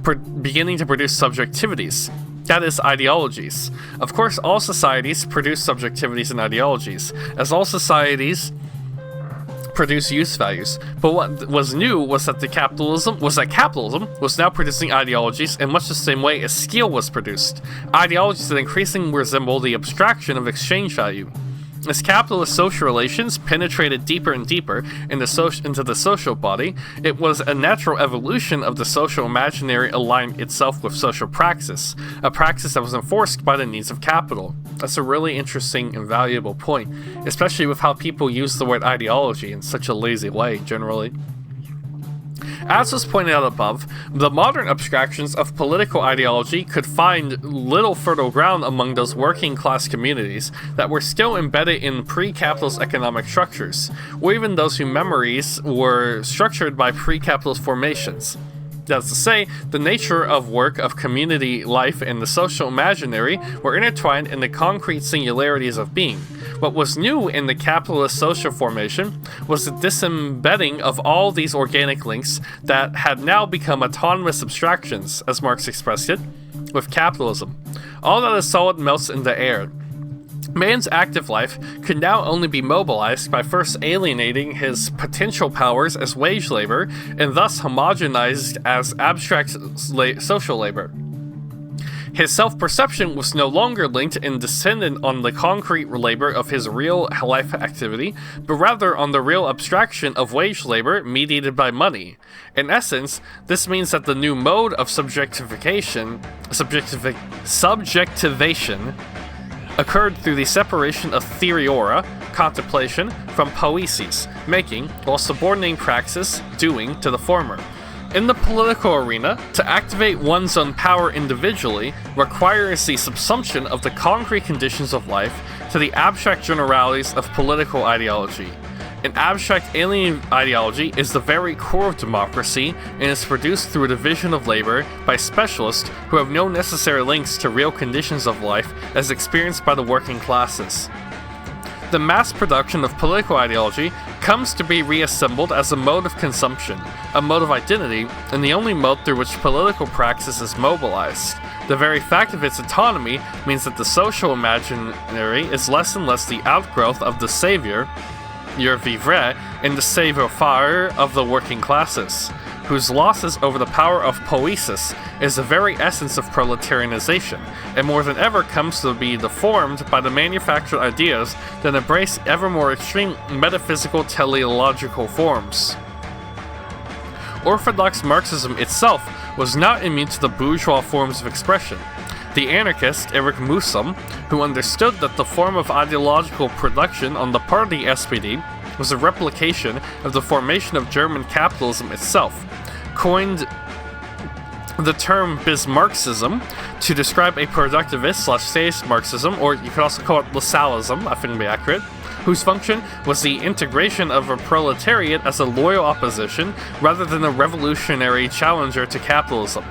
beginning to produce subjectivities. That is, ideologies. Of course, all societies produce subjectivities and ideologies, as all societies produce use values. But what was new was that capitalism was now producing ideologies in much the same way as steel was produced, ideologies that increasingly resemble the abstraction of exchange value. As capitalist social relations penetrated deeper and deeper into the social body, it was a natural evolution of the social imaginary aligning itself with social praxis, a praxis that was enforced by the needs of capital. That's a really interesting and valuable point, especially with how people use the word ideology in such a lazy way, generally. As was pointed out above, the modern abstractions of political ideology could find little fertile ground among those working class communities that were still embedded in pre-capitalist economic structures, or even those whose memories were structured by pre-capitalist formations. That's to say, the nature of work of community life and the social imaginary were intertwined in the concrete singularities of being. What was new in the capitalist social formation was the disembedding of all these organic links that had now become autonomous abstractions, as Marx expressed it, with capitalism. All that is solid melts in the air. Man's active life could now only be mobilized by first alienating his potential powers as wage labor and thus homogenized as abstract social labor. His self-perception was no longer linked and dependent on the concrete labor of his real life activity, but rather on the real abstraction of wage labor mediated by money. In essence, this means that the new mode of subjectivation occurred through the separation of Theōria, contemplation, from Poïesis, making, while subordinating praxis, doing, to the former. In the political arena, to activate one's own power individually requires the subsumption of the concrete conditions of life to the abstract generalities of political ideology. An abstract alien ideology is the very core of democracy and is produced through a division of labor by specialists who have no necessary links to real conditions of life as experienced by the working classes. The mass production of political ideology comes to be reassembled as a mode of consumption, a mode of identity, and the only mode through which political praxis is mobilized. The very fact of its autonomy means that the social imaginary is less and less the outgrowth of the savior, your vivre, and the savoir-faire of the working classes, whose losses over the power of Poïesis is the very essence of proletarianization, and more than ever comes to be deformed by the manufactured ideas that embrace ever more extreme metaphysical teleological forms. Orthodox Marxism itself was not immune to the bourgeois forms of expression. The anarchist Erich Mühsam, who understood that the form of ideological production on the part of the SPD was a replication of the formation of German capitalism itself, coined the term Bismarckism to describe a productivist/statist Marxism, or you could also call it Lassallism, I think would be accurate, whose function was the integration of a proletariat as a loyal opposition rather than a revolutionary challenger to capitalism.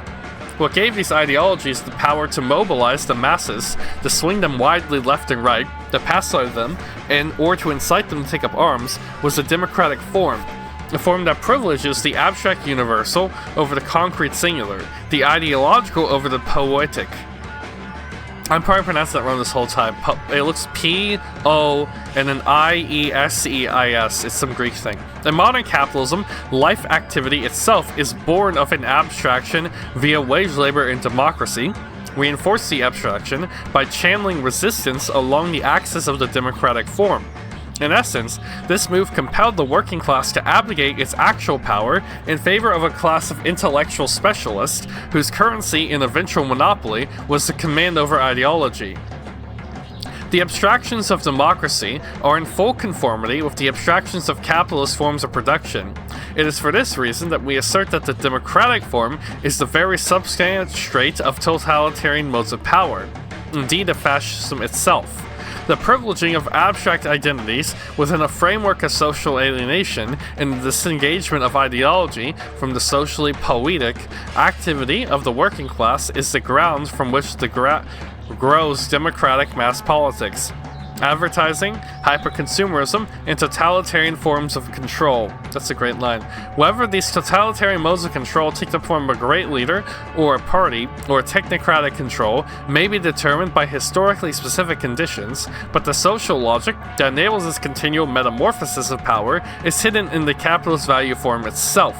What gave these ideologies the power to mobilize the masses, to swing them widely left and right, to pacify them, or to incite them to take up arms, was a democratic form, a form that privileges the abstract universal over the concrete singular, the ideological over the poetic. I'm probably pronouncing that wrong this whole time. It looks P-O and then I-E-S-E-I-S. It's some Greek thing. In modern capitalism, life activity itself is born of an abstraction via wage labor and democracy. We enforce the abstraction by channeling resistance along the axis of the democratic form. In essence, this move compelled the working class to abdicate its actual power in favor of a class of intellectual specialists whose currency and eventual monopoly was the command over ideology. The abstractions of democracy are in full conformity with the abstractions of capitalist forms of production. It is for this reason that we assert that the democratic form is the very substrate of totalitarian modes of power, indeed of fascism itself. The privileging of abstract identities within a framework of social alienation and the disengagement of ideology from the socially poetic activity of the working class is the ground from which grows democratic mass politics. advertising, hyperconsumerism, and totalitarian forms of control. That's a great line. Whether these totalitarian modes of control take the form of a great leader, or a party, or a technocratic control may be determined by historically specific conditions, but the social logic that enables this continual metamorphosis of power is hidden in the capitalist value form itself.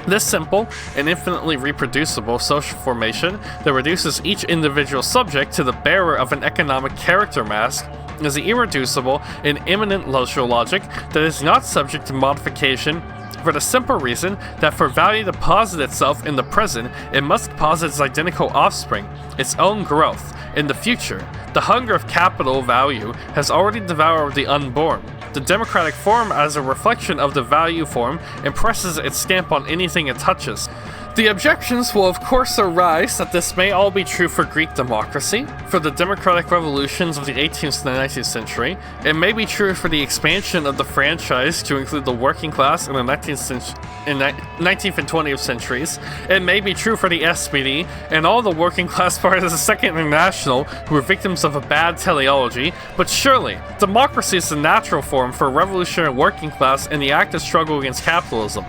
This simple and infinitely reproducible social formation that reduces each individual subject to the bearer of an economic character mask is the irreducible and immanent social logic that is not subject to modification for the simple reason that for value to posit itself in the present, it must posit its identical offspring, its own growth, in the future. The hunger of capital value has already devoured the unborn. The democratic form, as a reflection of the value form, impresses its stamp on anything it touches. The objections will of course arise that this may all be true for Greek democracy, for the democratic revolutions of the 18th and 19th century. It may be true for the expansion of the franchise to include the working class in the 19th and 20th centuries. It may be true for the SPD and all the working class parties of the Second International who were victims of a bad teleology, but surely, democracy is the natural form for a revolutionary working class in the active struggle against capitalism.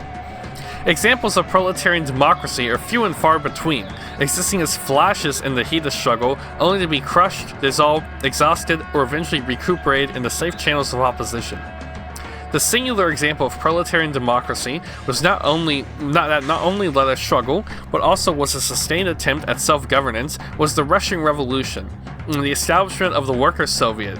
Examples of proletarian democracy are few and far between, existing as flashes in the heat of struggle, only to be crushed, dissolved, exhausted, or eventually recuperated in the safe channels of opposition. The singular example of proletarian democracy was not only led a struggle, but also was a sustained attempt at self-governance, was the Russian Revolution, and the establishment of the Workers' Soviet.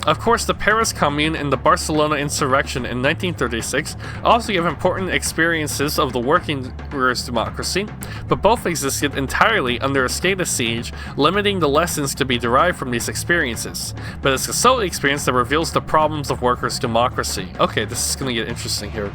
Of course, the Paris Commune and the Barcelona insurrection in 1936 also give important experiences of the workers' democracy, but both existed entirely under a state of siege, limiting the lessons to be derived from these experiences. But it's the sole experience that reveals the problems of workers' democracy. Okay, this is going to get interesting here.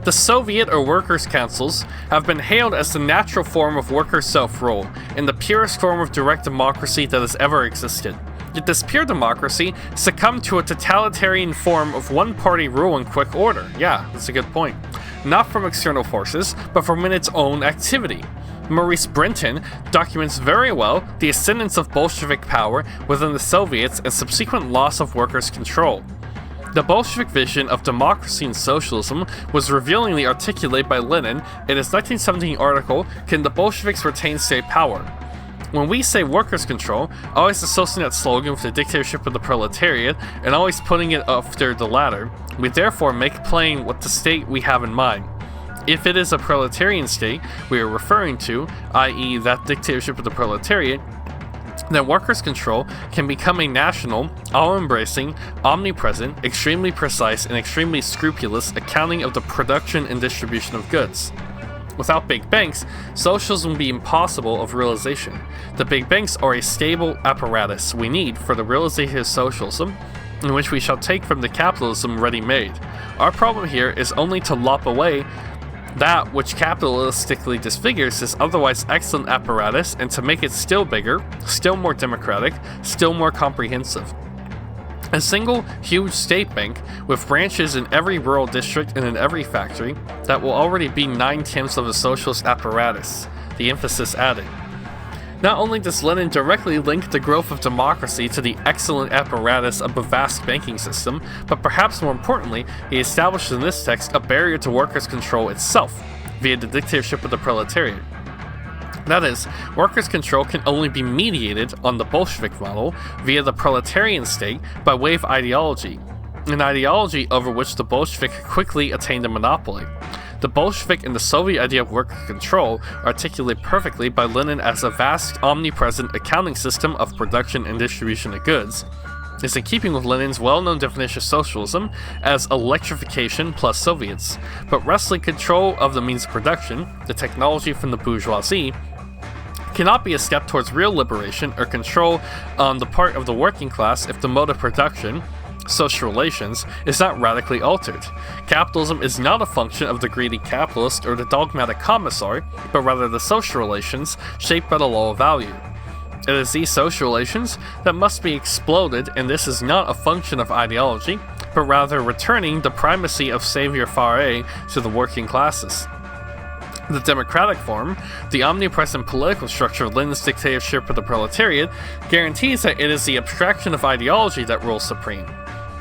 The Soviet or workers' councils have been hailed as the natural form of worker self-rule, and the purest form of direct democracy that has ever existed. Yet this pure democracy succumbed to a totalitarian form of one-party rule in quick order. Yeah, that's a good point. Not from external forces, but from its own activity. Maurice Brinton documents very well the ascendance of Bolshevik power within the Soviets and subsequent loss of workers' control. The Bolshevik vision of democracy and socialism was revealingly articulated by Lenin in his 1917 article, Can the Bolsheviks Retain State Power? When we say workers' control, always associating that slogan with the dictatorship of the proletariat and always putting it after the latter, we therefore make plain what the state we have in mind. If it is a proletarian state we are referring to, i.e. that dictatorship of the proletariat, then workers' control can become a national, all-embracing, omnipresent, extremely precise, and extremely scrupulous accounting of the production and distribution of goods. Without big banks, socialism would be impossible of realization. The big banks are a stable apparatus we need for the realization of socialism, in which we shall take from the capitalism ready-made. Our problem here is only to lop away that which capitalistically disfigures this otherwise excellent apparatus and to make it still bigger, still more democratic, still more comprehensive. A single, huge state bank with branches in every rural district and in every factory that will already be 9/10 of a socialist apparatus, the emphasis added. Not only does Lenin directly link the growth of democracy to the excellent apparatus of a vast banking system, but perhaps more importantly, he establishes in this text a barrier to workers' control itself, via the dictatorship of the proletariat. That is, workers' control can only be mediated on the Bolshevik model via the proletarian state by way of ideology, an ideology over which the Bolshevik quickly attained a monopoly. The Bolshevik and the Soviet idea of worker control are articulated perfectly by Lenin as a vast, omnipresent accounting system of production and distribution of goods. It's in keeping with Lenin's well-known definition of socialism as electrification plus Soviets, but wresting control of the means of production, the technology from the bourgeoisie, cannot be a step towards real liberation or control on the part of the working class if the mode of production, social relations, is not radically altered. Capitalism is not a function of the greedy capitalist or the dogmatic commissar, but rather the social relations shaped by the law of value. It is these social relations that must be exploded, and this is not a function of ideology, but rather returning the primacy of savoir-faire to the working classes. The democratic form, the omnipresent political structure of Lenin's dictatorship of the proletariat, guarantees that it is the abstraction of ideology that rules supreme.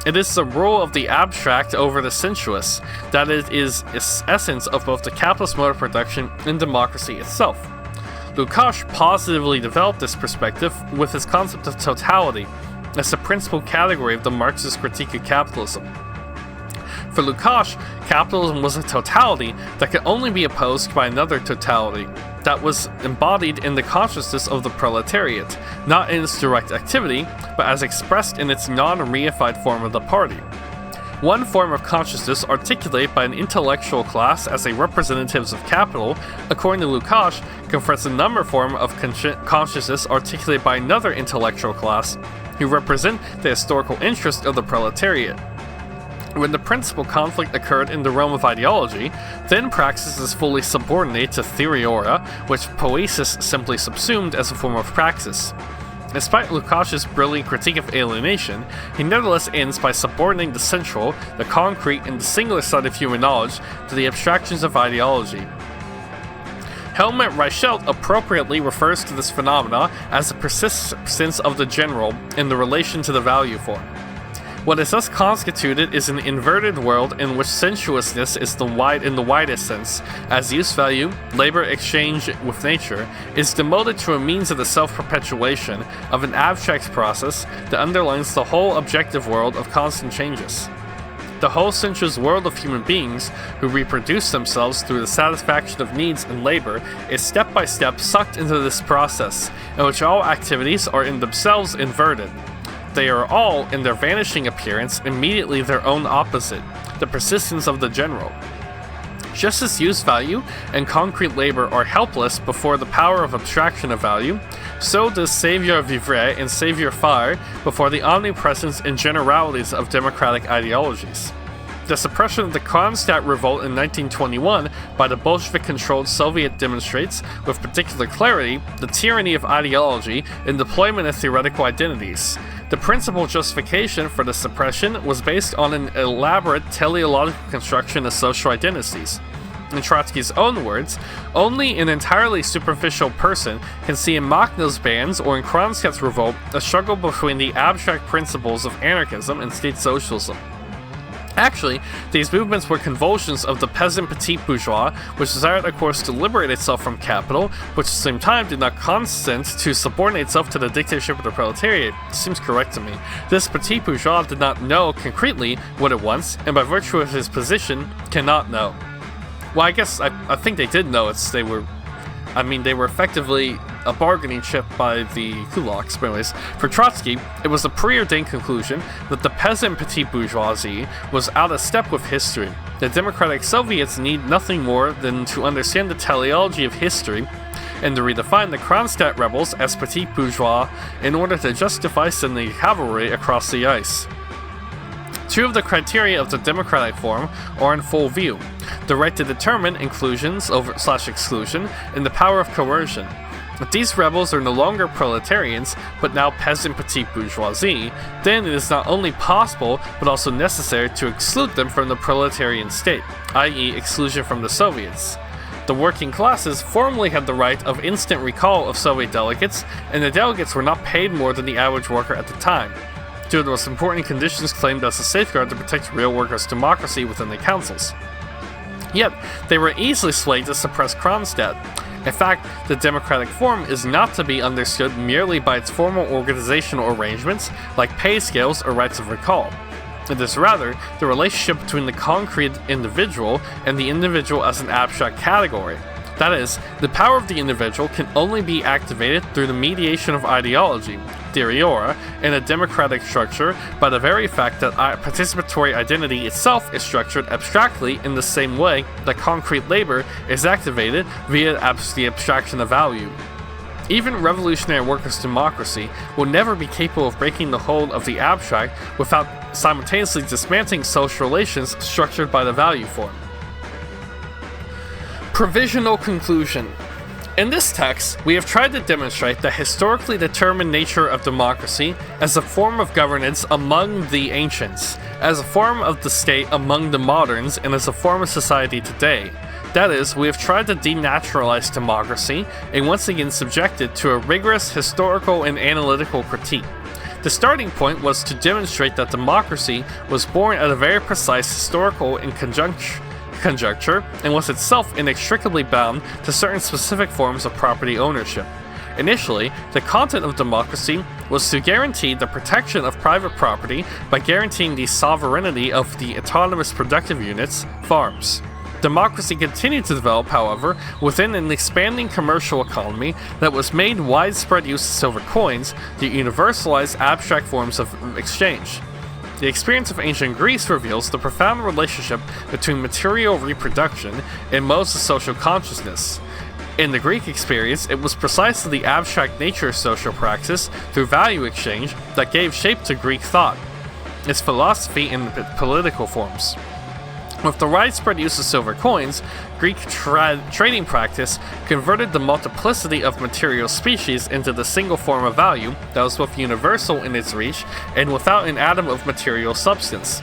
It is the rule of the abstract over the sensuous, that it is essence of both the capitalist mode of production and democracy itself. Lukács positively developed this perspective with his concept of totality as the principal category of the Marxist critique of capitalism. For Lukács, capitalism was a totality that could only be opposed by another totality that was embodied in the consciousness of the proletariat, not in its direct activity, but as expressed in its non-reified form of the party. One form of consciousness articulated by an intellectual class as a representatives of capital, according to Lukács, confronts another form of consciousness articulated by another intellectual class, who represent the historical interest of the proletariat. When the principal conflict occurred in the realm of ideology, then praxis is fully subordinate to Theōria, which Poïesis simply subsumed as a form of praxis. Despite Lukács' brilliant critique of alienation, he nevertheless ends by subordinating the central, the concrete, and the singular side of human knowledge to the abstractions of ideology. Helmut Reichelt appropriately refers to this phenomena as the persistence of the general in the relation to the value form. What is thus constituted is an inverted world in which sensuousness is in the widest sense, as use value, labor exchange with nature, is demoted to a means of the self-perpetuation of an abstract process that underlines the whole objective world of constant changes. The whole sensuous world of human beings, who reproduce themselves through the satisfaction of needs and labor, is step by step sucked into this process, in which all activities are in themselves inverted. They are all, in their vanishing appearance, immediately their own opposite, the persistence of the general. Just as use value and concrete labor are helpless before the power of abstraction of value, so does savoir-vivre and savoir-faire before the omnipresence and generalities of democratic ideologies. The suppression of the Kronstadt revolt in 1921 by the Bolshevik-controlled Soviet demonstrates, with particular clarity, the tyranny of ideology and deployment of theoretical identities. The principal justification for the suppression was based on an elaborate teleological construction of social identities. In Trotsky's own words, only an entirely superficial person can see in Makhno's bands or in Kronstadt's revolt a struggle between the abstract principles of anarchism and state socialism. Actually, these movements were convulsions of the peasant petit bourgeois, which desired, of course, to liberate itself from capital, which at the same time did not consent to subordinate itself to the dictatorship of the proletariat. Seems correct to me. This petit bourgeois did not know concretely what it wants, and by virtue of his position, cannot know. Well, I guess I think they did know. They were effectively a bargaining chip by the kulaks. But anyways, for Trotsky, it was a preordained conclusion that the peasant petit bourgeoisie was out of step with history. The democratic Soviets need nothing more than to understand the teleology of history and to redefine the Kronstadt rebels as petit bourgeois in order to justify sending cavalry across the ice. Two of the criteria of the democratic form are in full view: the right to determine inclusions/exclusion and the power of coercion. If these rebels are no longer proletarians, but now peasant petit bourgeoisie, then it is not only possible, but also necessary to exclude them from the proletarian state, i.e. exclusion from the Soviets. The working classes formerly had the right of instant recall of Soviet delegates, and the delegates were not paid more than the average worker at the time, due to the most important conditions claimed as a safeguard to protect real workers' democracy within the councils. Yet, they were easily swayed to suppress Kronstadt. In fact, the democratic form is not to be understood merely by its formal organizational arrangements, like pay scales or rights of recall. It is rather the relationship between the concrete individual and the individual as an abstract category. That is, the power of the individual can only be activated through the mediation of ideology, Theōria, in a democratic structure by the very fact that participatory identity itself is structured abstractly in the same way that concrete labor is activated via the abstraction of value. Even revolutionary workers' democracy will never be capable of breaking the hold of the abstract without simultaneously dismantling social relations structured by the value form. Provisional Conclusion. In this text, we have tried to demonstrate the historically determined nature of democracy as a form of governance among the ancients, as a form of the state among the moderns, and as a form of society today. That is, we have tried to denaturalize democracy and once again subject it to a rigorous historical and analytical critique. The starting point was to demonstrate that democracy was born at a very precise historical and conjuncture and was itself inextricably bound to certain specific forms of property ownership. Initially, the content of democracy was to guarantee the protection of private property by guaranteeing the sovereignty of the autonomous productive units, farms. Democracy continued to develop, however, within an expanding commercial economy that was made widespread use of silver coins to universalize abstract forms of exchange. The experience of ancient Greece reveals the profound relationship between material reproduction and modes of social consciousness. In the Greek experience, it was precisely the abstract nature of social praxis through value exchange that gave shape to Greek thought, its philosophy and political forms. With the widespread use of silver coins, Greek trading practice converted the multiplicity of material species into the single form of value that was both universal in its reach and without an atom of material substance.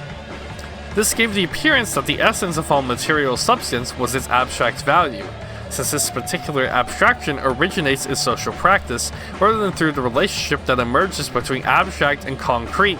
This gave the appearance that the essence of all material substance was its abstract value, since this particular abstraction originates in social practice rather than through the relationship that emerges between abstract and concrete.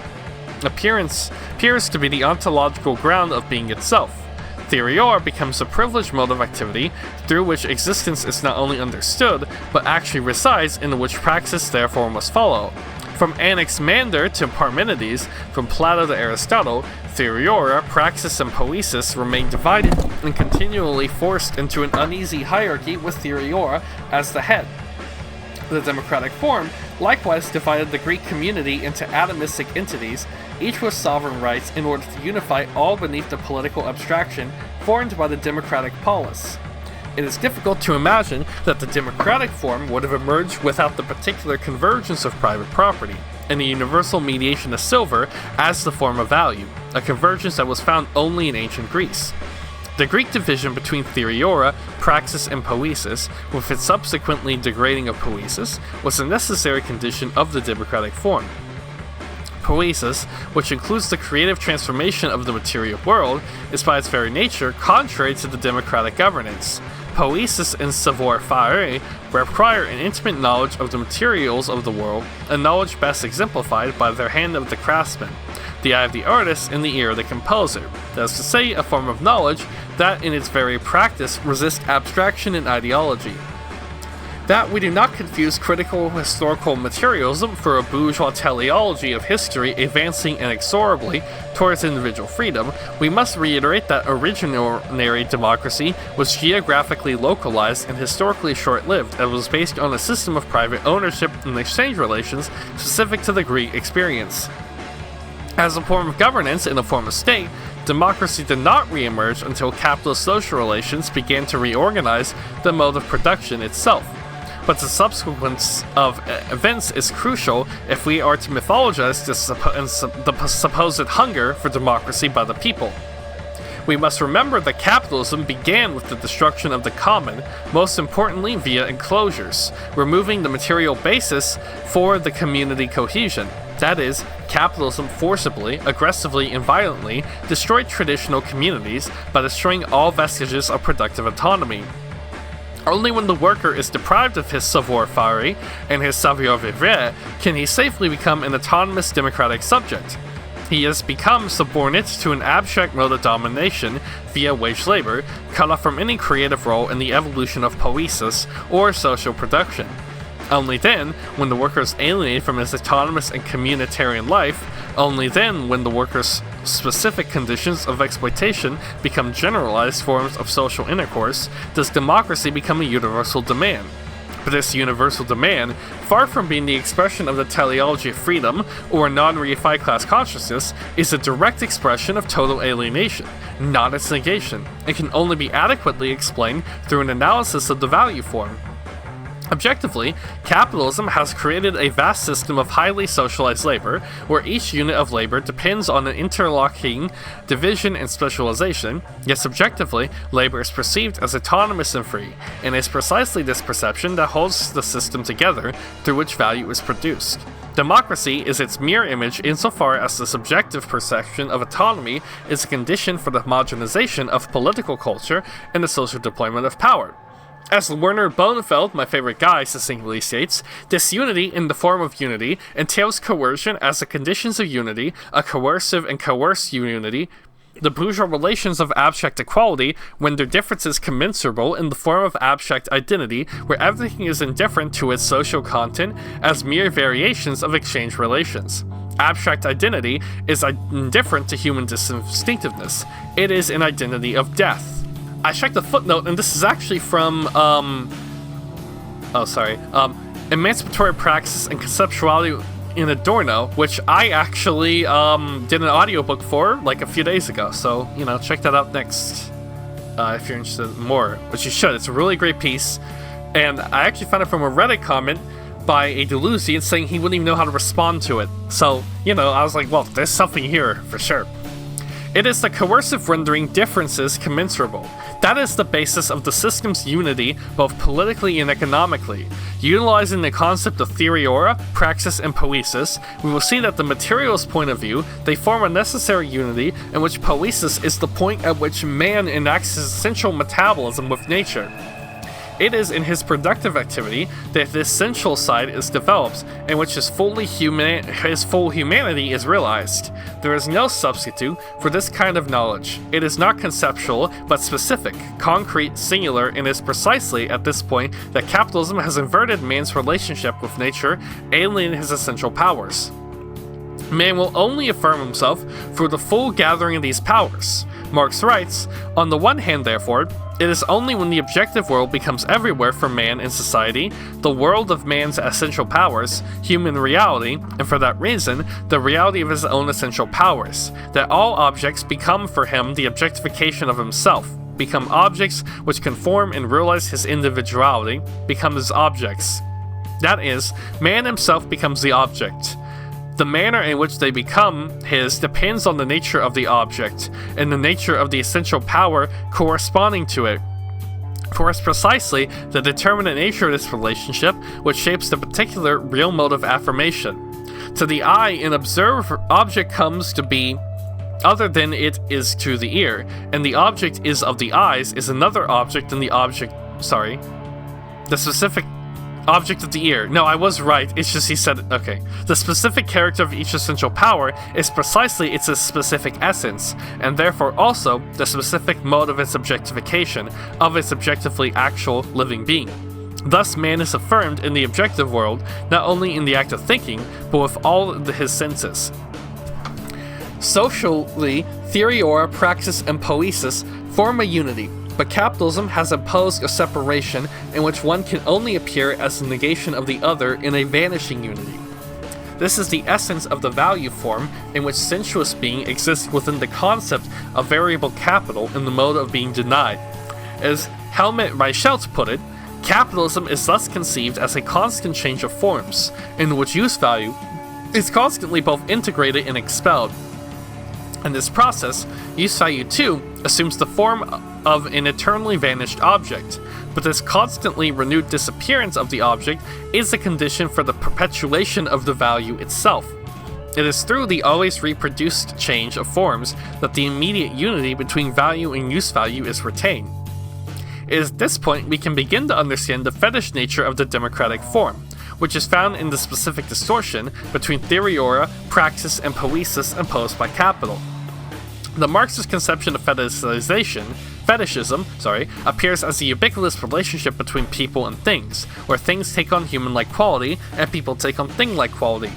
Appearance appears to be the ontological ground of being itself. Theōria becomes a privileged mode of activity through which existence is not only understood, but actually resides, in which praxis therefore must follow. From Anaximander to Parmenides, from Plato to Aristotle, Theōria, praxis, and Poïesis remain divided and continually forced into an uneasy hierarchy with Theōria as the head. The democratic form likewise divided the Greek community into atomistic entities, each with sovereign rights, in order to unify all beneath the political abstraction formed by the democratic polis. It is difficult to imagine that the democratic form would have emerged without the particular convergence of private property, and the universal mediation of silver as the form of value, a convergence that was found only in ancient Greece. The Greek division between Theōria, praxis, and Poïesis, with its subsequently degrading of Poïesis, was a necessary condition of the democratic form. Poïesis, which includes the creative transformation of the material world, is by its very nature contrary to the democratic governance. Poïesis and savoir-faire require an intimate knowledge of the materials of the world, a knowledge best exemplified by the hand of the craftsman, the eye of the artist, and the ear of the composer. That is to say, a form of knowledge that in its very practice resists abstraction and ideology. That we do not confuse critical historical materialism for a bourgeois teleology of history advancing inexorably towards individual freedom, we must reiterate that originary democracy was geographically localized and historically short-lived and was based on a system of private ownership and exchange relations specific to the Greek experience. As a form of governance in a form of state, democracy did not re-emerge until capitalist social relations began to reorganize the mode of production itself. But the subsequence of events is crucial if we are to mythologize the supposed hunger for democracy by the people. We must remember that capitalism began with the destruction of the common, most importantly via enclosures, removing the material basis for the community cohesion. That is, capitalism forcibly, aggressively, and violently destroyed traditional communities by destroying all vestiges of productive autonomy. Only when the worker is deprived of his savoir-faire and his savoir-vivre can he safely become an autonomous democratic subject. He has become subordinate to an abstract mode of domination via wage labor, cut off from any creative role in the evolution of poiesis or social production. Only then, when the worker is alienated from his autonomous and communitarian life, only then, when the worker's specific conditions of exploitation become generalized forms of social intercourse, does democracy become a universal demand. But this universal demand, far from being the expression of the teleology of freedom or a non-reified class consciousness, is a direct expression of total alienation, not its negation, and can only be adequately explained through an analysis of the value form. Objectively, capitalism has created a vast system of highly socialized labor, where each unit of labor depends on an interlocking division and specialization, yet subjectively, labor is perceived as autonomous and free, and it's precisely this perception that holds the system together through which value is produced. Democracy is its mirror image insofar as the subjective perception of autonomy is a condition for the homogenization of political culture and the social deployment of power. As Werner Bonefeld, my favorite guy, succinctly states, disunity in the form of unity entails coercion as the conditions of unity, a coercive and coerced unity. The bourgeois relations of abstract equality render differences commensurable in the form of abstract identity, where everything is indifferent to its social content as mere variations of exchange relations. Abstract identity is indifferent to human distinctiveness. It is an identity of death. I checked the footnote, and this is actually from, Emancipatory Praxis and Conceptuality in Adorno, which I actually did an audiobook for like a few days ago, so check that out next if you're interested in more, which you should. It's a really great piece, and I actually found it from a Reddit comment by a Delusian saying he wouldn't even know how to respond to it, so I was like, well, there's something here for sure. It is the coercive rendering differences commensurable. That is the basis of the system's unity, both politically and economically. Utilizing the concept of Theōria, praxis, and Poïesis, we will see that the materialist point of view, they form a necessary unity in which Poïesis is the point at which man enacts his essential metabolism with nature. It is in his productive activity that the essential side is developed, in which his full humanity is realized. There is no substitute for this kind of knowledge. It is not conceptual, but specific, concrete, singular, and is precisely at this point that capitalism has inverted man's relationship with nature, alienating his essential powers. Man will only affirm himself through the full gathering of these powers. Marx writes, on the one hand, therefore, it is only when the objective world becomes everywhere for man in society, the world of man's essential powers, human reality, and for that reason, the reality of his own essential powers, that all objects become for him the objectification of himself, become objects which conform and realize his individuality, become his objects. That is, man himself becomes the object. The manner in which they become his depends on the nature of the object, and the nature of the essential power corresponding to it. For it's precisely the determinate nature of this relationship which shapes the particular real mode of affirmation. To the eye, an observed object comes to be other than it is to the ear, and the object is of the eyes is another object than the specific object of the ear. No, I was right. It's just he said, okay. The specific character of each essential power is precisely its specific essence, and therefore also the specific mode of its objectification, of its objectively actual living being. Thus, man is affirmed in the objective world, not only in the act of thinking, but with all his senses. Socially, Theōria, praxis, and Poïesis form a unity, but capitalism has imposed a separation in which one can only appear as the negation of the other in a vanishing unity. This is the essence of the value form in which sensuous being exists within the concept of variable capital in the mode of being denied. As Helmut Reichelt put it, capitalism is thus conceived as a constant change of forms, in which use value is constantly both integrated and expelled. In this process, use value too assumes the form of an eternally vanished object, but this constantly renewed disappearance of the object is a condition for the perpetuation of the value itself. It is through the always reproduced change of forms that the immediate unity between value and use value is retained. It is at this point we can begin to understand the fetish nature of the democratic form, which is found in the specific distortion between Theōria, praxis, and Poïesis imposed by capital. The Marxist conception of fetishism appears as the ubiquitous relationship between people and things, where things take on human-like quality and people take on thing-like quality.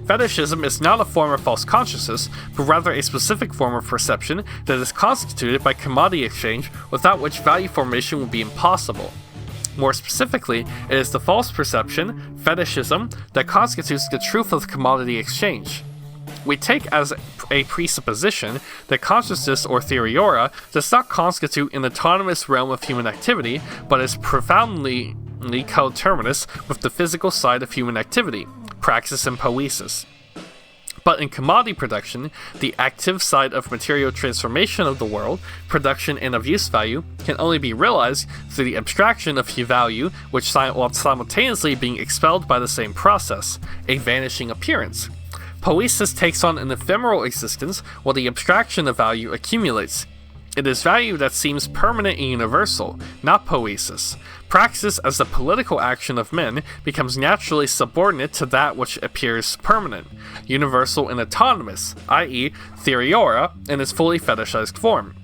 Fetishism is not a form of false consciousness, but rather a specific form of perception that is constituted by commodity exchange, without which value formation would be impossible. More specifically, it is the false perception, fetishism, that constitutes the truth of the commodity exchange. We take as a presupposition that consciousness or Theōria does not constitute an autonomous realm of human activity, but is profoundly coterminous with the physical side of human activity, praxis and Poïesis. But in commodity production, the active side of material transformation of the world, production and of use value, can only be realized through the abstraction of value, while simultaneously being expelled by the same process, a vanishing appearance. Poiesis takes on an ephemeral existence, while the abstraction of value accumulates. It is value that seems permanent and universal, not poiesis. Praxis, as the political action of men, becomes naturally subordinate to that which appears permanent, universal and autonomous, i.e., Theōria in its fully fetishized form.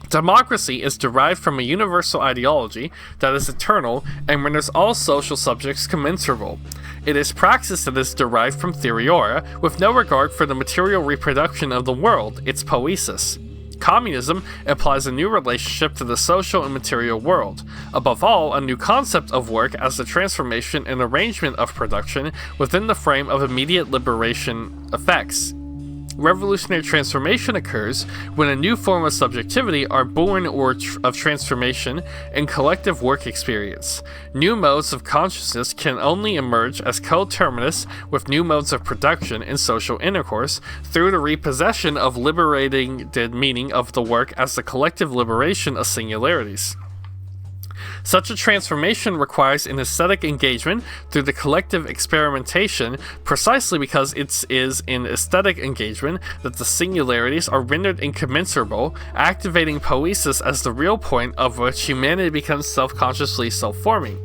Democracy is derived from a universal ideology that is eternal and renders all social subjects commensurable. It is praxis that is derived from Theōria, with no regard for the material reproduction of the world, its poiesis. Communism implies a new relationship to the social and material world. Above all, a new concept of work as the transformation and arrangement of production within the frame of immediate liberation effects. Revolutionary transformation occurs when a new form of subjectivity are born of transformation in collective work experience. New modes of consciousness can only emerge as coterminous with new modes of production and social intercourse through the repossession of liberating the meaning of the work as the collective liberation of singularities. Such a transformation requires an aesthetic engagement through the collective experimentation precisely because it is in aesthetic engagement that the singularities are rendered incommensurable, activating poiesis as the real point of which humanity becomes self-consciously self-forming.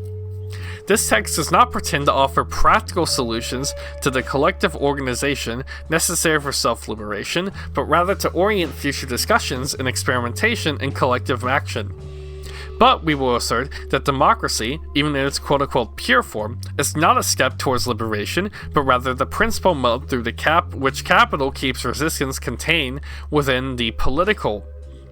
This text does not pretend to offer practical solutions to the collective organization necessary for self-liberation, but rather to orient future discussions in experimentation and collective action. But we will assert that democracy, even in its quote-unquote pure form, is not a step towards liberation, but rather the principal mode through which capital keeps resistance contained within the political.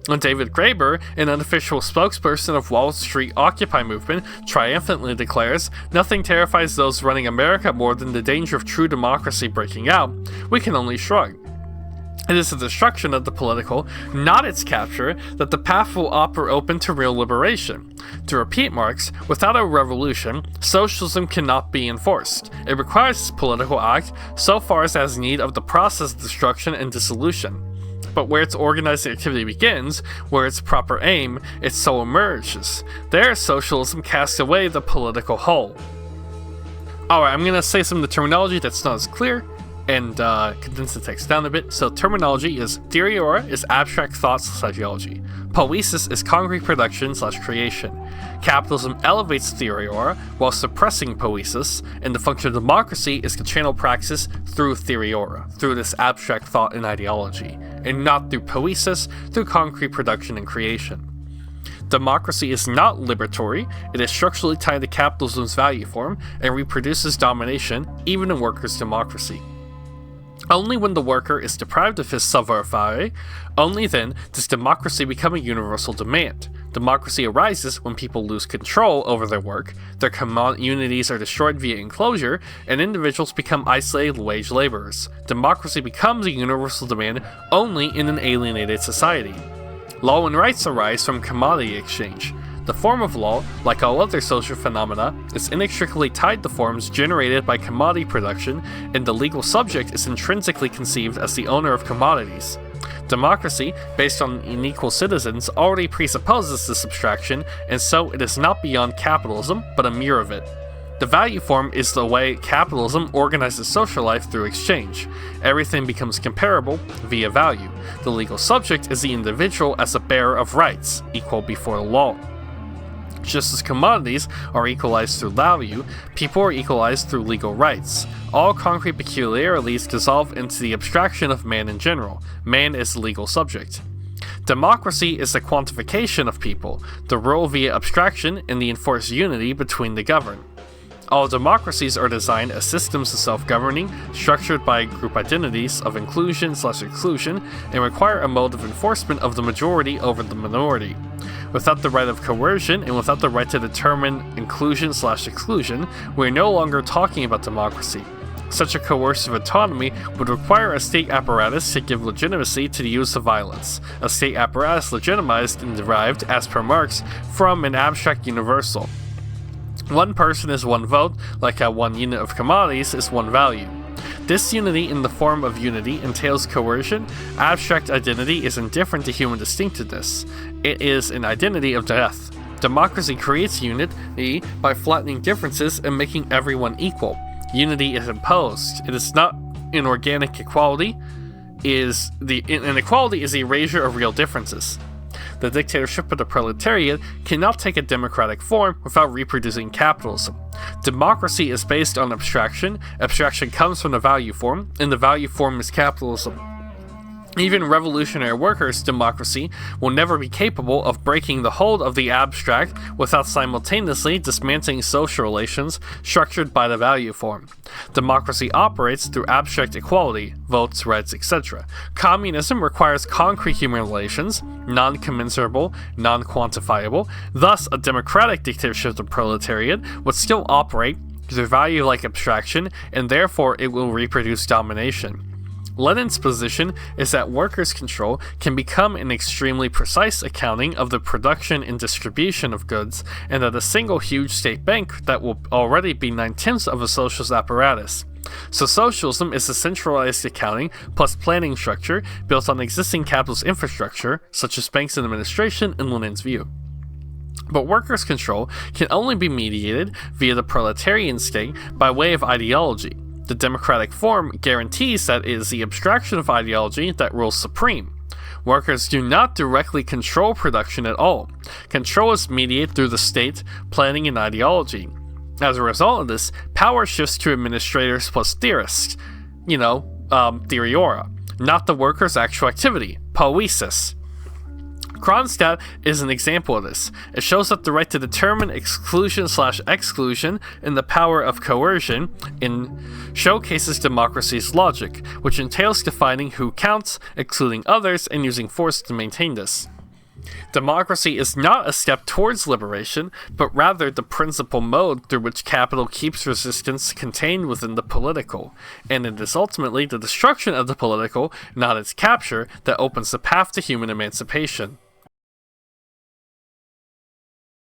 And David Graeber, an unofficial spokesperson of Wall Street Occupy movement, triumphantly declares, "Nothing terrifies those running America more than the danger of true democracy breaking out. We can only shrug." It is the destruction of the political, not its capture, that the path will offer open to real liberation. To repeat Marx, without a revolution, socialism cannot be enforced. It requires its political act so far as it has need of the process of destruction and dissolution. But where its organized activity begins, where its proper aim, it so emerges. There, socialism casts away the political whole. Alright, I'm gonna say some of the terminology that's not as clear, and condense the text down a bit. So terminology is Theōria is abstract thoughts / ideology. Poiesis is concrete production / creation. Capitalism elevates Theōria while suppressing poiesis, and the function of democracy is to channel praxis through Theōria, through this abstract thought and ideology, and not through poiesis, through concrete production and creation. Democracy is not liberatory, it is structurally tied to capitalism's value form, and reproduces domination, even in workers' democracy. Only when the worker is deprived of his savoir-faire, only then does democracy become a universal demand. Democracy arises when people lose control over their work, their communities are destroyed via enclosure, and individuals become isolated wage laborers. Democracy becomes a universal demand only in an alienated society. Law and rights arise from commodity exchange. The form of law, like all other social phenomena, is inextricably tied to forms generated by commodity production, and the legal subject is intrinsically conceived as the owner of commodities. Democracy, based on unequal citizens, already presupposes this abstraction, and so it is not beyond capitalism, but a mirror of it. The value form is the way capitalism organizes social life through exchange. Everything becomes comparable via value. The legal subject is the individual as a bearer of rights, equal before the law. Just as commodities are equalized through value, people are equalized through legal rights. All concrete peculiarities dissolve into the abstraction of man in general. Man is the legal subject. Democracy is the quantification of people, the rule via abstraction and the enforced unity between the governed. All democracies are designed as systems of self-governing, structured by group identities of inclusion/exclusion, and require a mode of enforcement of the majority over the minority. Without the right of coercion, and without the right to determine inclusion/exclusion, we are no longer talking about democracy. Such a coercive autonomy would require a state apparatus to give legitimacy to the use of violence, a state apparatus legitimized and derived, as per Marx, from an abstract universal. One person is one vote, like how one unit of commodities is one value. Disunity in the form of unity entails coercion. Abstract identity is indifferent to human distinctiveness. It is an identity of death. Democracy creates unity by flattening differences and making everyone equal. Unity is imposed. It is not an organic equality. An equality is the erasure of real differences. The dictatorship of the proletariat cannot take a democratic form without reproducing capitalism. Democracy is based on abstraction. Abstraction comes from the value form, and the value form is capitalism. Even revolutionary workers' democracy will never be capable of breaking the hold of the abstract without simultaneously dismantling social relations structured by the value form. Democracy operates through abstract equality, votes, rights, etc. Communism requires concrete human relations, non-commensurable, non-quantifiable. Thus, a democratic dictatorship of the proletariat would still operate through value-like abstraction, and therefore it will reproduce domination. Lenin's position is that workers' control can become an extremely precise accounting of the production and distribution of goods, and that a single huge state bank that will already be 9/10 of a socialist apparatus. So socialism is a centralized accounting plus planning structure built on existing capitalist infrastructure, such as banks and administration in Lenin's view. But workers' control can only be mediated via the proletarian state by way of ideology. The democratic form guarantees that it is the abstraction of ideology that rules supreme. Workers do not directly control production at all. Control is mediated through the state, planning, and ideology. As a result of this, power shifts to administrators plus theorists, Theōria, not the workers' actual activity, Poïesis. Kronstadt is an example of this. It shows that the right to determine exclusion/exclusion and the power of coercion showcases democracy's logic, which entails defining who counts, excluding others, and using force to maintain this. Democracy is not a step towards liberation, but rather the principal mode through which capital keeps resistance contained within the political, and it is ultimately the destruction of the political, not its capture, that opens the path to human emancipation.